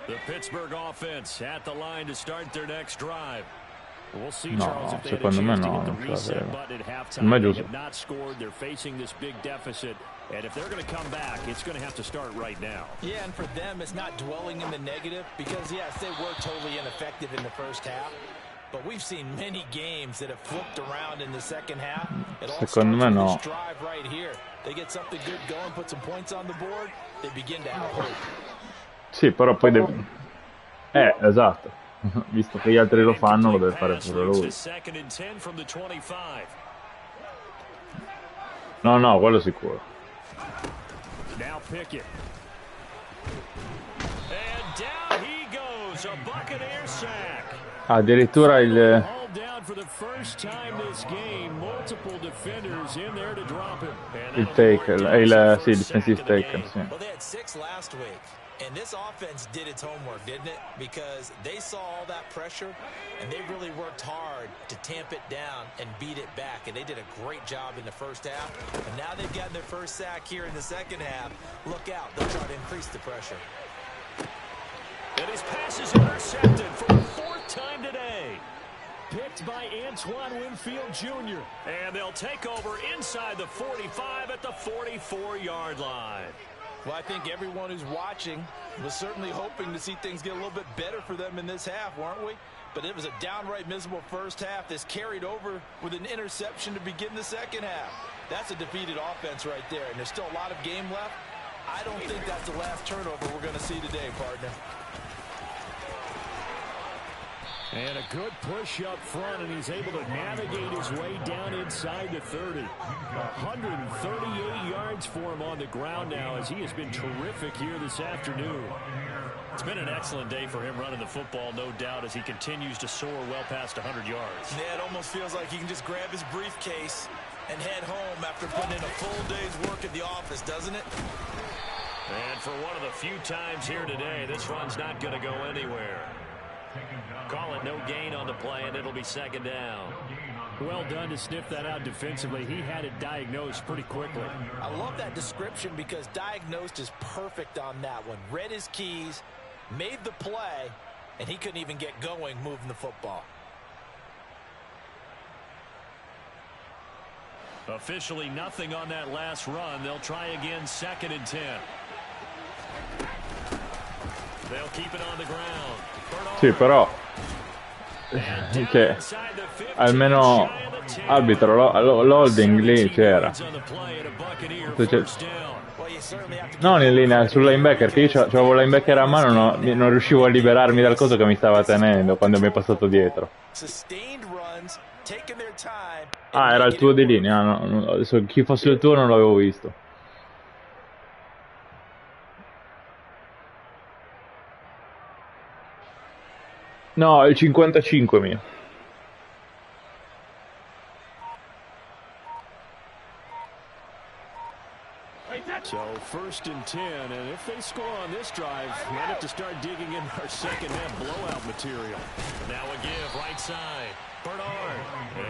The Pittsburgh offense at the line to start their next drive. We'll see, No, Charles, if they secondo me had a chance no, to non hit the ce reset l'aveva. button at halftime. Secondo me è They giusto. have not scored. They're facing this big deficit. And if they're going to come back, it's going to have to start right now. Yeah, and for them, it's not dwelling in the negative because, yes, they were totally ineffective in the first half. But we've seen many games that have flipped around in the second half. It all Secondo me starts with no. this drive right here. They get something good going, put some points on the board, they begin to have hope. Sì, però poi deve... esatto. Visto che gli altri lo fanno, lo deve fare pure lui. No, quello sicuro. Now Pickett. And down he goes, a Buccaneer sack. Addirittura il Hauled down for the first time this game. Multiple defenders in there to drop him. take, sì, defensive taken, sì. Well, they had 6 last week. And this offense did its homework, didn't it? Because they saw all that pressure, and they really worked hard to tamp it down and beat it back. And they did a great job in the first half. And now they've gotten their first sack here in the second half. Look out. They'll try to increase the pressure. And his pass is intercepted for the 4th time today. Picked by Antoine Winfield Jr. And they'll take over inside the 45 at the 44-yard line. Well, I think everyone who's watching was certainly hoping to see things get a little bit better for them in this half, weren't we? But it was a downright miserable first half. This carried over with an interception to begin the second half. That's a defeated offense right there, and there's still a lot of game left. I don't think that's the last turnover we're going to see today, partner. And a good push up front, and he's able to navigate his way down inside the 30. 138 yards for him on the ground now, as he has been terrific here this afternoon. It's been an excellent day for him running the football, no doubt, as he continues to soar well past 100 yards. Yeah, it almost feels like he can just grab his briefcase and head home after putting in a full day's work at the office, doesn't it? And for one of the few times here today, this run's not going to go anywhere. Call it no gain on the play, and it'll be second down. Well done to sniff that out defensively. He had it diagnosed pretty quickly. I love that description because diagnosed is perfect on that one. Read his keys, made the play, and he couldn't even get going moving the football. Officially nothing on that last run. They'll try again, 2nd and 10. They'll keep it on the ground. Sì, però che almeno arbitro l'holding lì c'era. Non in linea sul linebacker, che io c'avevo il linebacker a mano, non riuscivo a liberarmi dal coso che mi stava tenendo quando mi è passato dietro. Ah, era il tuo di linea, no, adesso chi fosse il tuo non l'avevo visto. No, il 55 mio. So 1st and 10, and if they score on this drive, we might have to start digging in our second half blowout material. Now a give right side. Bernard.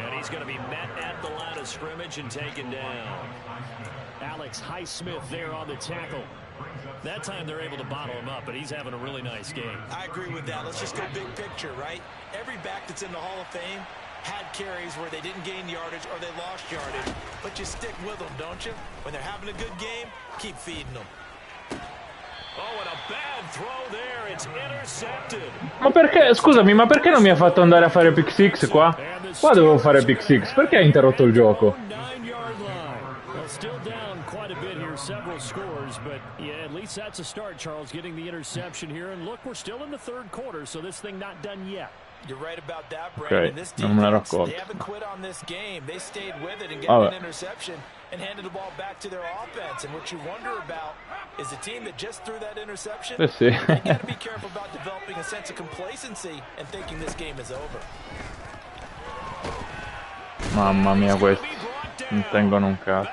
And he's going to be met at the line of scrimmage and taken down. Alex Highsmith there on the tackle. That time they're able to bottle him up, but he's having a really nice game. I agree with that. Let's just go big picture, right? Every back that's in the Hall of Fame had carries where they didn't gain yardage or they lost yardage. But you stick with them, don't you? When they're having a good game, keep feeding them. Oh, and a bad throw there. It's intercepted. Ma perché, scusami, ma perché non mi ha fatto andare a fare pick six qua? Qua dovevo fare pick six, perché hai interrotto il gioco? Still down quite a bit here, several scores, but yeah, at least that's a start, Charles, getting the interception here. And look, we're still in the third quarter, so this thing not done yet. You're right about that, Brandon. This non me l'ero defense, accorto. they haven't quit on this game. They stayed with it and getting an interception and handed the ball back to their offense. And what you wonder about is a team that just threw that interception. Sì. You got to be careful about developing a sense of complacency and thinking this game is over. Mamma mia, questi non tengono un cazzo.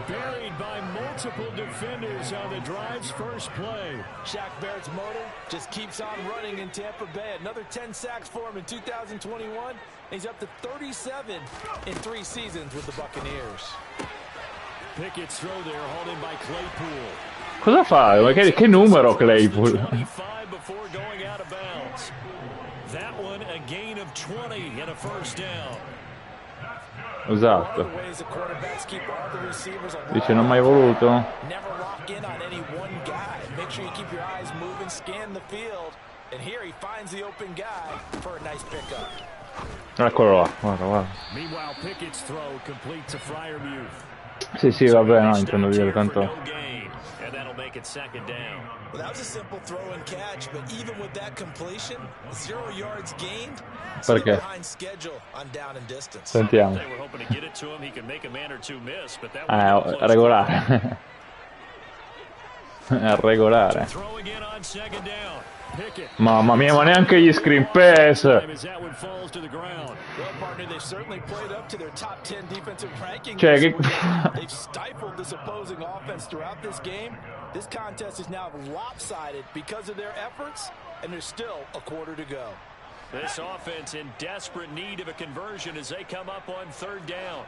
Buried by multiple defenders on the drive's first play. Shaq Barrett's motor just keeps on running in Tampa Bay. Another 10 sacks for him in 2021. He's up to 37 in 3 seasons with the Buccaneers. Pickett's throw there, hauled in by Claypool. Cosa fa? Ma che numero Claypool? 25 before going out of bounds. That one a gain of 20 and a first down. Esatto. Dice non mai voluto. Never lock in on any one guy. Make sure you keep your eyes moving, scan the field. And here he finds the open guy for a nice pickup. Eccolo là, guarda. Meanwhile, Pickett's throw complete to Freiermuth. Sì, vabbè, no, intendo dire tanto. And that'll make it second down. Well, that was a simple throw and catch, but even with that completion, 0 yards gained. Perché? Behind schedule on down and distance. Sentiamo. They were hoping to get it to him. He could make a man or two miss, but that regolare. Regolare. Throwing in on second down. Pickett. Mamma mia, ma neanche gli screen pass. Cioè, che... They've stifled this opposing offense throughout this game. This contest is now lopsided because of their efforts, and there's still a quarter to go. This offense in desperate need of a conversion as they come up on third down.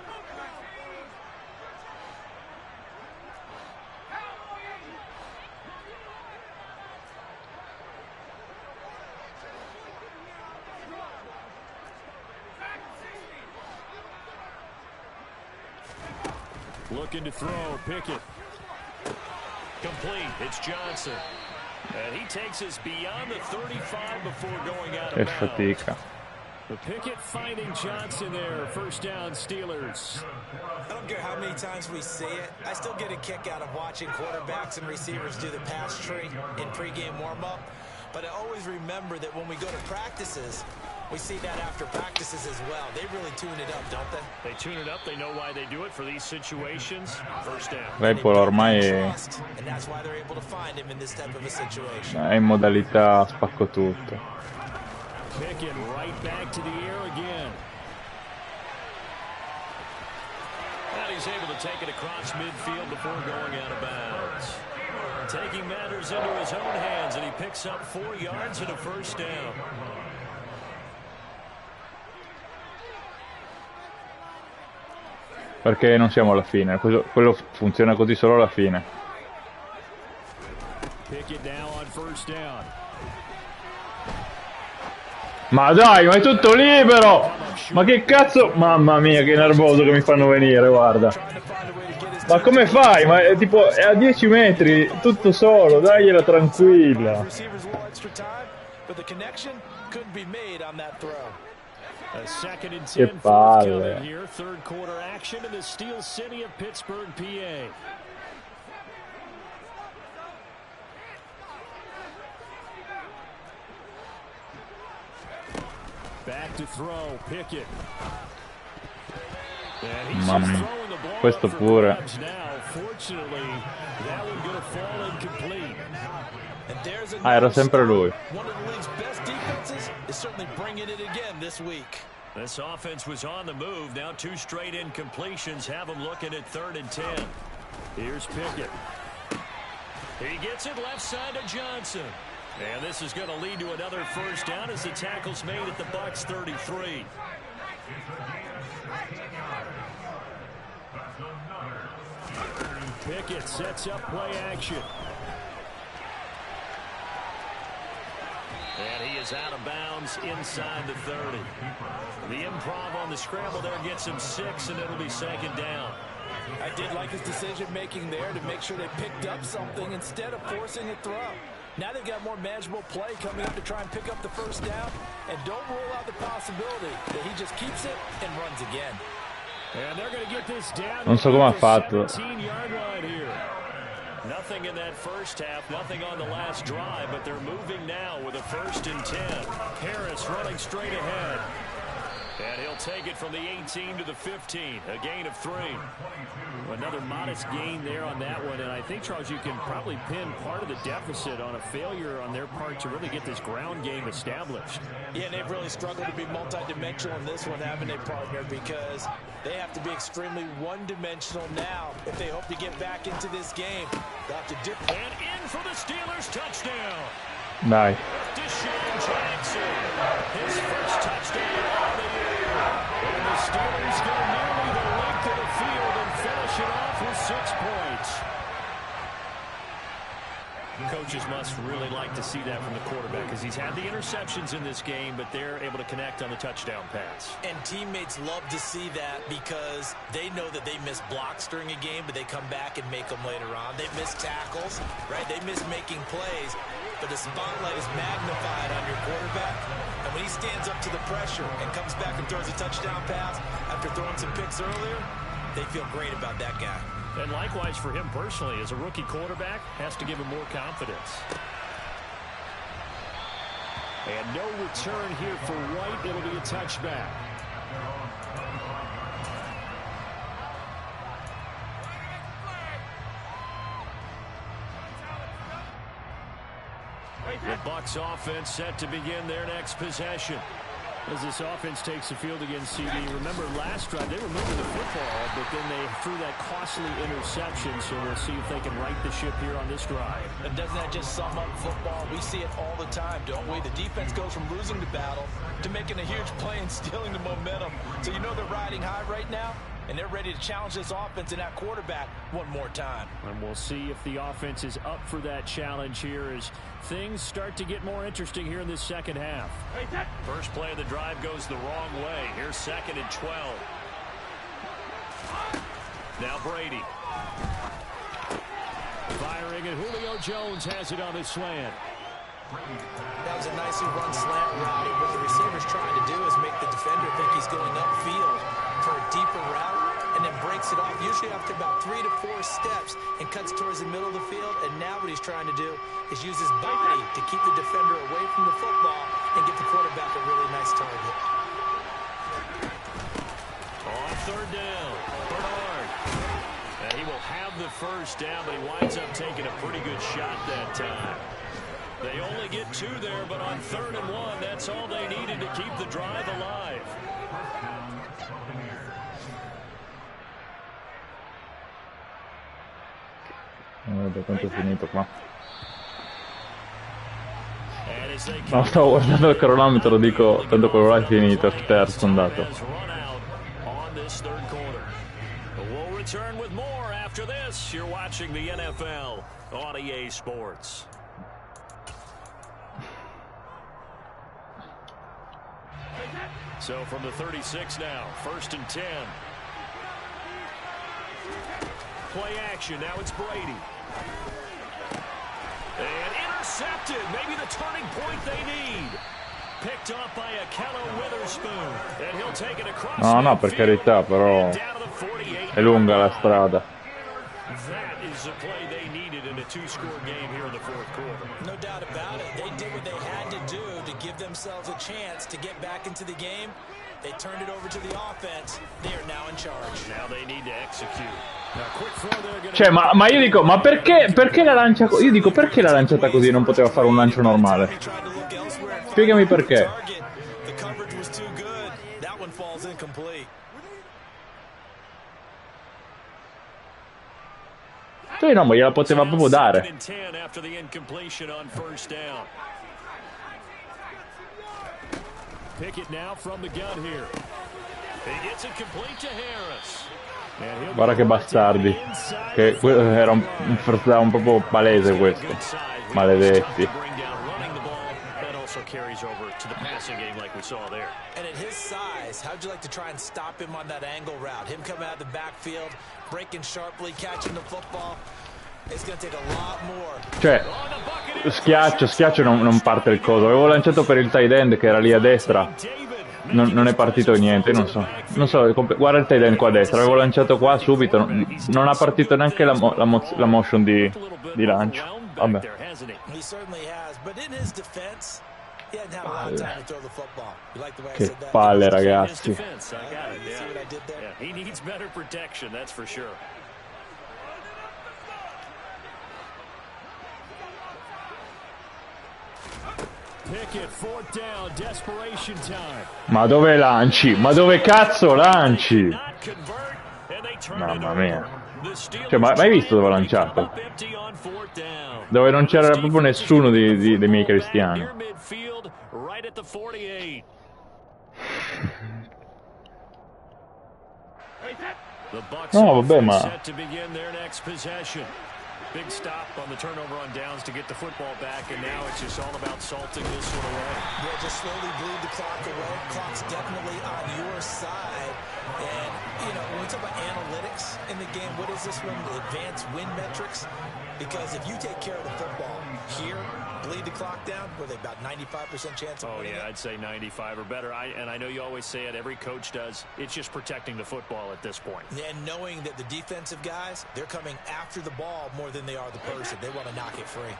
Looking to throw, Pickett. Complete, it's Johnson. And he takes us beyond the 35 before going out of bounds. fatica. The Pickett finding Johnson there. First down, Steelers. I don't care how many times we see it. I still get a kick out of watching quarterbacks and receivers do the pass tree in pregame warm-up. But I always remember that when we go to practices, we see that after practices as well. They really tune it up, don't they? They tune it up. They know why they do it for these situations. First down. Claypool ormai è in modalità spacco tutto. Pickett right back to the air again. And he's able to take it across midfield before going out of bounds. Taking matters into his own hands, and he picks up 4 yards and a first down. Perché non siamo alla fine, quello funziona così solo alla fine. Ma dai, ma è tutto libero! Ma che cazzo? Mamma mia, che nervoso che mi fanno venire, guarda. Ma come fai? Ma è tipo, è a 10 metri, tutto solo, dagliela tranquilla. Che palle. Third quarter action in the Steel City of Pittsburgh, PA. Back to throw, Pickett. Mamma mia, questo pure. Ah, era sempre lui. This offense was on the move. Now 2 straight incompletions have them looking at 3rd and 10. Here's Pickett. He gets it left side to Johnson. And this is going to lead to another first down as the tackle's made at the Bucs 33. Pickett sets up play action. And he is out of bounds inside the 30. The improv on the scramble there gets him 6, and it'll be second down. I did like his decision making there to make sure they picked up something instead of forcing a throw. Now they've got more manageable play coming up to try and pick up the first down, and don't rule out the possibility that he just keeps it and runs again. And they're going to get this down. Non so come ha fatto. 17-yard line here. Nothing in that first half, nothing on the last drive, but they're moving now with a 1st and 10. Harris running straight ahead. And he'll take it from the 18 to the 15, a gain of 3. Another modest gain there on that one, and I think, Charles, you can probably pin part of the deficit on a failure on their part to really get this ground game established. Yeah, they've really struggled to be multi-dimensional in this one, haven't they, partner, because they have to be extremely one-dimensional now if they hope to get back into this game. They'll have to dip. And in for the Steelers, touchdown. Dai. Deshaun Jackson, his first touchdown of the year. And the Steelers go nearly the length of the field and finish it off with 6 points. Coaches must really like to see that from the quarterback because he's had the interceptions in this game, but they're able to connect on the touchdown pass. And teammates love to see that because they know that they miss blocks during a game, but they come back and make them later on. They miss tackles, right? They miss making plays, but the spotlight is magnified on your quarterback. And when he stands up to the pressure and comes back and throws a touchdown pass after throwing some picks earlier, they feel great about that guy. And likewise for him personally, as a rookie quarterback, has to give him more confidence. And no return here for White. It'll be a touchback. The Bucs offense set to begin their next possession. As this offense takes the field against CD. Remember last drive they were moving the football, but then they threw that costly interception, so we'll see if they can right the ship here on this drive. And doesn't that just sum up football? We see it all the time, don't we? The defense goes from losing the battle to making a huge play and stealing the momentum. So you know they're riding high right now, and they're ready to challenge this offense and that quarterback one more time. And we'll see if the offense is up for that challenge here as things start to get more interesting here in this second half. First play of the drive goes the wrong way. Here's 2nd and 12. Now Brady. Firing, and Julio Jones has it on his slant. That was a nicely run slant route. What the receiver's trying to do is make the defender think he's going upfield for a deeper route, and then breaks it off, usually after about 3 to 4 steps, and cuts towards the middle of the field. And now what he's trying to do is use his body to keep the defender away from the football and get the quarterback a really nice target. On 3rd down, Bernard. And he will have the first down, but he winds up taking a pretty good shot that time. They only get 2 there, but on 3rd and 1, that's all they needed to keep the drive alive. Non vedo quanto è finito qua. No, stavo guardando il cronometro, dico, tanto quello là è finito, il terzo è andato. We'll return with more after this. You're watching the NFL on EA Sports. So from the 36 now, 1st and 10. Play action. Now it's Brady. And intercepted. Maybe the turning point they need. Picked up by Akello Witherspoon. And he'll take it across. No, per carità, però è lunga la strada. That is the play they needed in a 2-score game here in the 4th quarter. No doubt about it. They did what they had to do to give themselves a chance to get back into the game. They turned it over to the offense. They are now in charge. Now they need to execute. Cioè, ma io dico, ma perché la lancia così? Io dico, perché l'ha lanciata così e non poteva fare un lancio normale? Spiegami perché. Cioè, no, ma gliela poteva proprio dare. Pickett now from the gun here. He gets it complete to Harris. Guarda che bastardi. Che era un first down proprio palese questo. Maledetti. also carries over to the passing game like we saw there. And at his size, how'd you like to try and stop him on that angle route? Him coming out of the backfield, breaking sharply, catching the football. It's going to take a lot more. Cioè, schiaccio non parte il coso. Avevo lanciato per il tight end che era lì a destra. Non è partito niente, non so. Guarda il tight end qua a destra. Avevo lanciato qua subito. Non ha partito neanche la motion di lancio. Vabbè. Che palle, ragazzi. Ma dove lanci? Ma dove cazzo lanci? Mamma mia. Cioè, ma hai visto dove ho lanciato? Dove non c'era proprio nessuno dei miei cristiani. No, vabbè, ma... Big stop on the turnover on downs to get the football back, and now it's just all about salting this one away. Yeah, just slowly bleed the clock away. Clock's definitely on your side. And, you know, when we talk about analytics in the game, what is this one? The advanced win metrics? Because if you take care of the football here, bleed the clock down, were they about 95% chance of winning? Oh, yeah, I'd say 95 or better. And I know you always say it, every coach does. It's just protecting the football at this point. And knowing that the defensive guys, they're coming after the ball more than they are the person. They want to knock it free.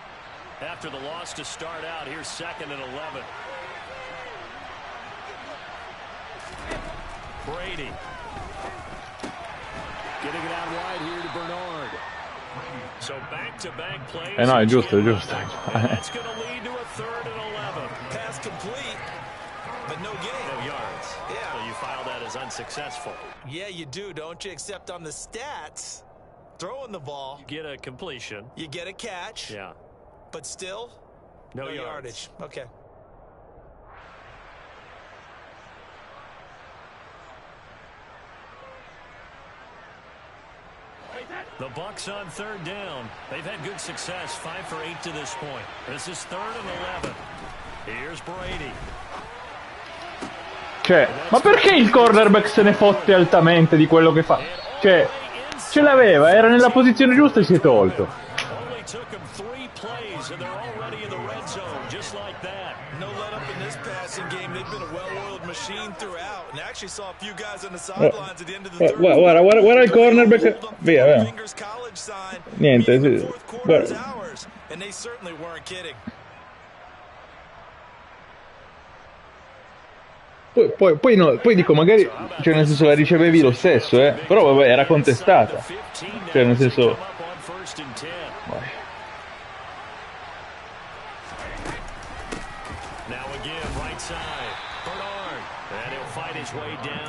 After the loss to start out, here's 2nd and 11. Brady. Getting it out wide here to Bernard. So back-to-back plays. No, è giusto. That's going to lead to a 3rd and 11. Pass complete, but no gain. No yards. Yeah. So you file that as unsuccessful. Yeah, you do, don't you? Except on the stats, throwing the ball. You get a completion. You get a catch. Yeah. But still, no yardage. Okay. The Bucs on 3rd down. They've had good success, 5 for 8 to this point. This is 3rd and 11. Here's Brady. Cioè, ma perché il cornerback se ne fotte altamente di quello che fa? Cioè, ce l'aveva, era nella posizione giusta e si è tolto. Only took him 3 plays and they're already in the red zone, just like that. No let up in this passing game. They've been a well-oiled machine throughout, and actually saw a few guys on the sidelines at the end of the third. Guarda il cornerback. Via. Niente, sì. Guarda. And they certainly weren't kidding. Poi dico, magari, cioè nel senso la ricevevi lo stesso, però vabbè, era contestata. Cioè nel senso... Vai.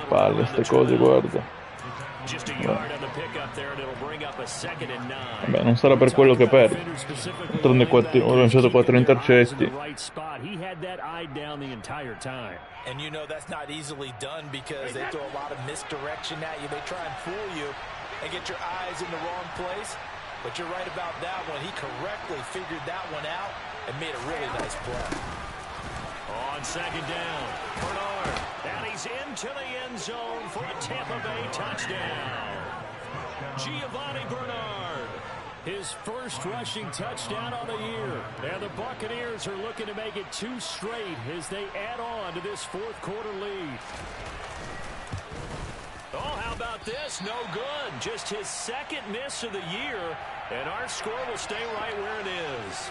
Palle, ste cose, guarda. Vabbè, non sarà per quello che perdi. D'altronde ho lanciato 4 intercetti. And you know that's not easily done because they throw a lot of misdirection at you. They try and fool you and get your eyes in the wrong place. But you're right about that one. He correctly figured that one out and made a really nice play. On 2nd down, Bernard. And he's into the end zone for a Tampa Bay touchdown. Giovanni Bernard. His first rushing touchdown on the year. And the Buccaneers are looking to make it 2 straight as they add on to this 4th quarter lead. Oh, how about this? No good. Just his 2nd miss of the year. And our score will stay right where it is.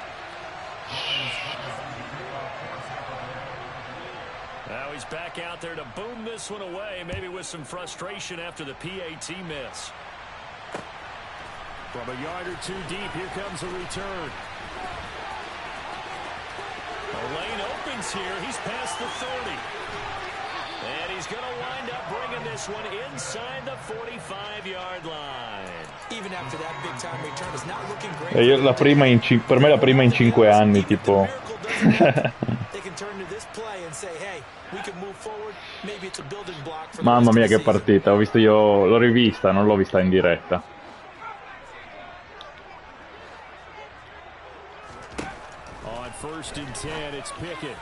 Now he's back out there to boom this one away, maybe with some frustration after the PAT miss. From a yard or 2 deep, here comes a return. The lane opens here. He's past the 30. And he's going to wind up bringing this one inside the 45-yard line. Even after that big-time return, it's not looking great. Per me la prima in 5 anni, tipo. Mamma mia che partita, ho visto io, l'ho rivista, non l'ho vista in diretta. On 1st and 10, it's Pickett.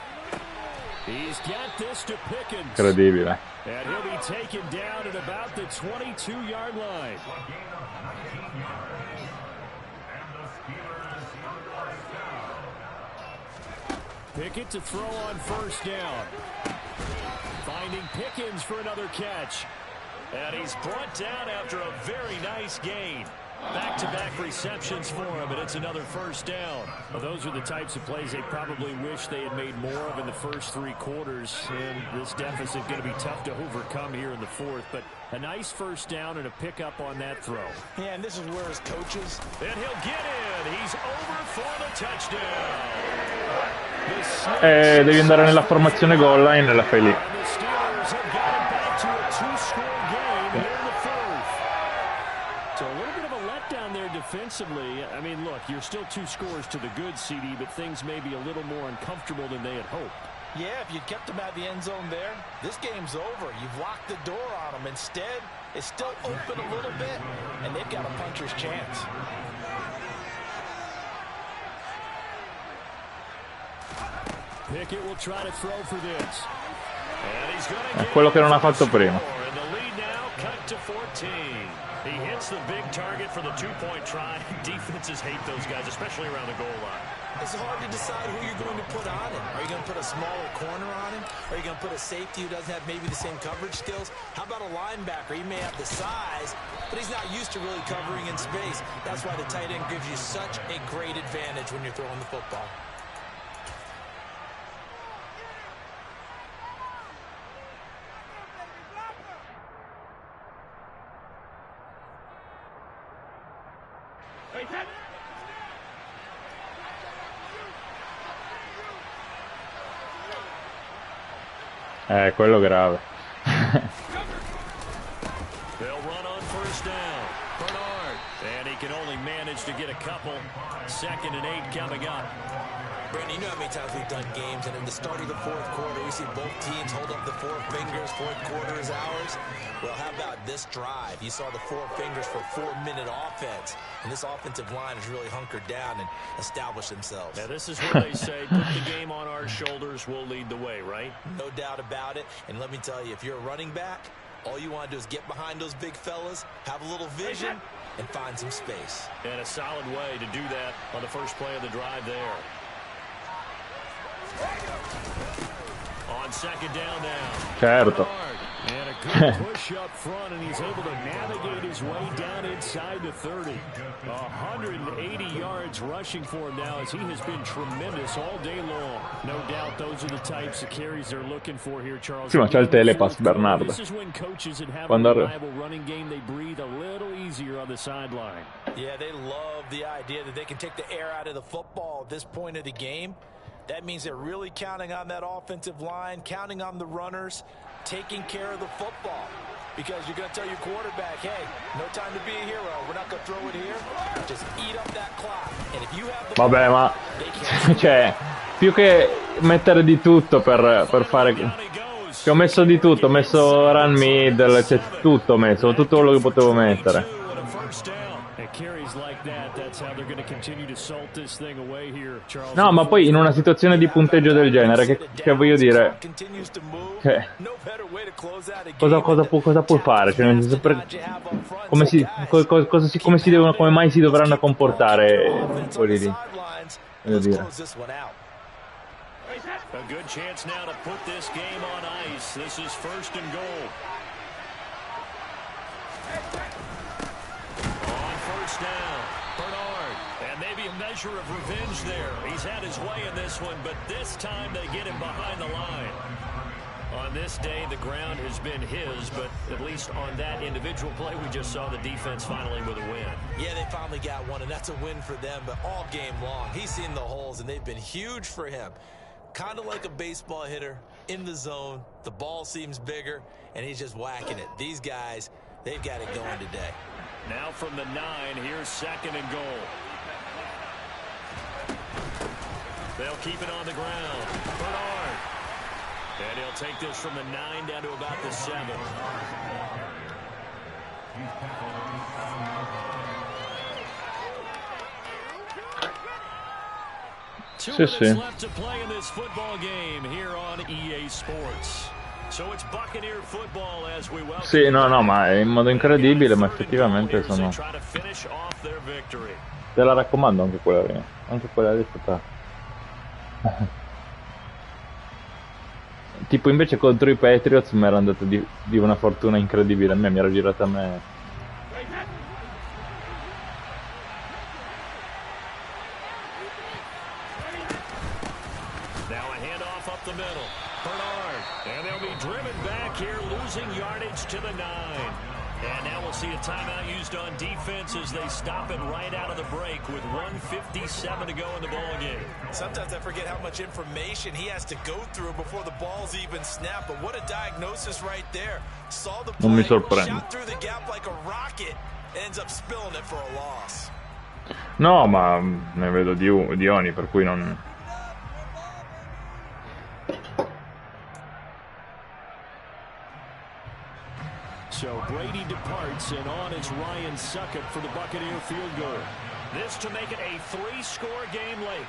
He's got this to Pickens. Incredibile. And he'll be taken down at about the 22-yard line. Pickett to throw on first down. Finding Pickens for another catch. And he's brought down after a very nice gain. Back-to-back receptions for him, and it's another first down. Well, those are the types of plays they probably wish they had made more of in the first 3 quarters. And this deficit going to be tough to overcome here in the fourth. But a nice first down and a pickup on that throw. Yeah, and this is where his coaches... And he'll get in. He's over for the touchdown. Devi andare nella formazione goal line e la fai lì. And the Steelers have got it back to a 2-score game here in the fourth. So a little bit of a letdown there defensively. I mean, look, you're still 2 scores to the good, CD, but things may be a little more uncomfortable than they had hoped. Yeah, if you'd kept them at the end zone there, this game's over. You've locked the door on them. Instead, it's still open a little bit, and they've got a puncher's chance. Pickett will try to throw for this. And he's going to È quello che non ha fatto prima. And the lead now cut to 14. He hits the big target for the 2-point try. Defenses hate those guys, especially around the goal line. It's hard to decide who you're going to put on him. Are you going to put a smaller corner on him? Are you going to put a safety who doesn't have maybe the same coverage skills? How about a linebacker? He may have the size, but he's not used to really covering in space. That's why the tight end gives you such a great advantage when you're throwing the football. Quello grave. They'll run on first down. Bernard. And he can only manage to get a couple. 2nd and 8 coming up. Brandon, you know how many times we've done games, and in the start of the fourth quarter, we see both teams hold up the 4 fingers. Fourth quarter is ours. Well, how about this drive? You saw the 4 fingers for a 4-minute offense, and this offensive line has really hunkered down and established themselves. Now, this is where they say, put the game on our shoulders, we'll lead the way, right? No doubt about it. And let me tell you, if you're a running back, all you want to do is get behind those big fellas, have a little vision, and find some space. And a solid way to do that on the first play of the drive there. On 2nd down now. Certo. And a good push up front, and he's able to navigate his way down inside the 30. 180 yards rushing for him now, as he has been tremendous all day long. No doubt those are the types of carries they're looking for here, Charles. Sì, ma c'è il telepass, Bernardo. This is when coaches that have Quando a reliable running game, they breathe a little easier on the sideline. Yeah, they love the idea that they can take the air out of the football at this point of the game. That means they're really counting on that offensive line, counting on the runners, taking care of the football. Because you're going to tell your quarterback, hey, no time to be a hero. We're not going to throw it here. Just eat up that clock. And if you have the Vabbè, ma cioè, più che mettere di tutto per fare... Che ho messo di tutto, ho messo run middle, c'è tutto ho messo, tutto quello che potevo mettere. No, ma poi in una situazione di punteggio del genere, che voglio dire, cosa puoi fare? Cioè, come mai si dovranno comportare quelli lì? Voglio dire. A good chance now to put this game on ice. This is 1st and goal. On first down, Bernard. And maybe a measure of revenge there. He's had his way in this one, but this time they get him behind the line. On this day, the ground has been his, but at least on that individual play, we just saw the defense finally with a win. Yeah, they finally got one, and that's a win for them, but all game long, he's seen the holes, and they've been huge for him. Kind of like a baseball hitter in the zone. The ball seems bigger, and he's just whacking it. These guys, they've got it going today. Now from the 9, here's 2nd and goal. They'll keep it on the ground. Bernard. And he'll take this from the 9 down to about the 7. Sì, sì. left to play in this football game here on EA Sports. So it's Buccaneer football as we welcome. Sì, no, ma è in modo incredibile, ma effettivamente sono... Te la raccomando anche quella lì. Anche quella lì è stata... Tipo invece contro i Patriots mi era andata di una fortuna incredibile, a me mi era girata a me. Now a handoff up the middle. Bernard, and they'll be driven back here, losing yardage to the 9. And now we'll see a timeout used on defense as they stop it right out of the break with 1:57 to go in the ball game. Sometimes I forget how much information he has to go through before the ball's even snapped. But what a diagnosis right there. Saw the play, shot through the gap like a rocket, ends up spilling it for a loss. No, ma ne vedo di ogni, per cui non... So Brady departs, and on it's Ryan Suckup for the Buccaneer field goal. This to make it a 3-score game late.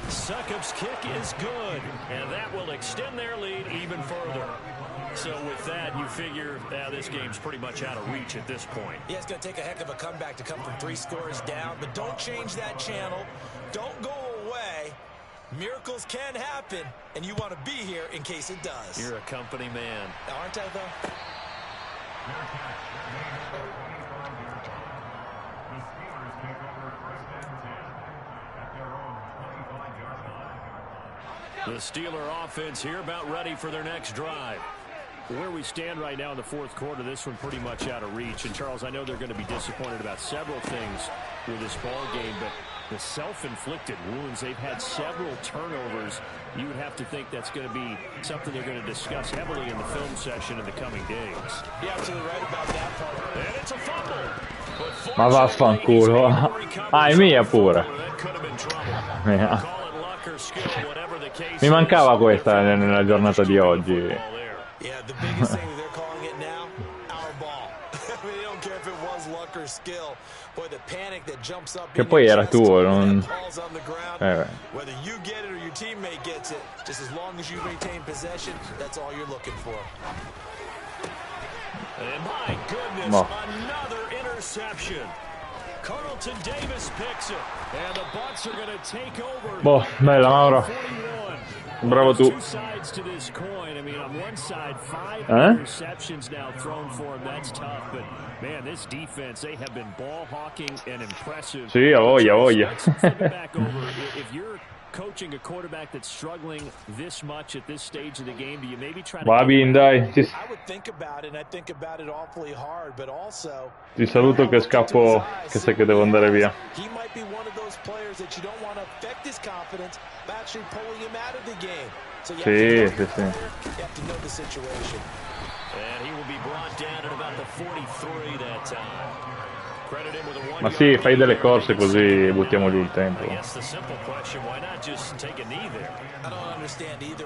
Succup's kick is good, and that will extend their lead even further. So with that, you figure this game's pretty much out of reach at this point. Yeah, it's going to take a heck of a comeback to come from 3 scores down, but don't change that channel. Don't go away. Miracles can happen, and you want to be here in case it does. You're a company man. Aren't I, though? The Steeler offense here about ready for their next drive. Where we stand right now in the fourth quarter, this one pretty much out of reach. And, Charles, I know they're going to be disappointed about several things with this ball game, but the self-inflicted wounds, they've had several turnovers. You would have to think that's going to be something they're going to discuss heavily in the film session in the coming days. You're absolutely right about that part. And it's a fumble. Ma vaffanculo. Ah, è mia pure. Mia. Mi mancava questa nella giornata di oggi. Yeah, the biggest thing they're calling it now, our ball. I mean, they don't care if it was luck or skill. Boy, the panic that jumps up. Che poi era tuo, non... Whether you get it or your teammate gets it, just as long as you maintain possession, that's all you're looking for. And my goodness, another interception. Carlton Davis picks it, and the Bucs are going to take over. Boh, bella Mauro. Bravo tu. Two sides to this coin. I mean, on one side, 5 interceptions now thrown for him. That's tough, but man, this defense, they have been ball hawking and impressive. Sì, a voglia. If you're coaching a quarterback that's struggling this much at this stage of the game, do you maybe try to... Va bene, dai. I would think about it, and I think about it awfully hard, but also... Ti saluto che scappo, che sai che devo andare via. He might be one of those players that you don't want to affect his confidence by actually pulling him out of the game. So you have to know the situation. And he will be brought down at about the 43 that time. Ma sì, fai delle corse così buttiamo giù il tempo. I guess the simple question, why not just take a knee there? I don't understand either.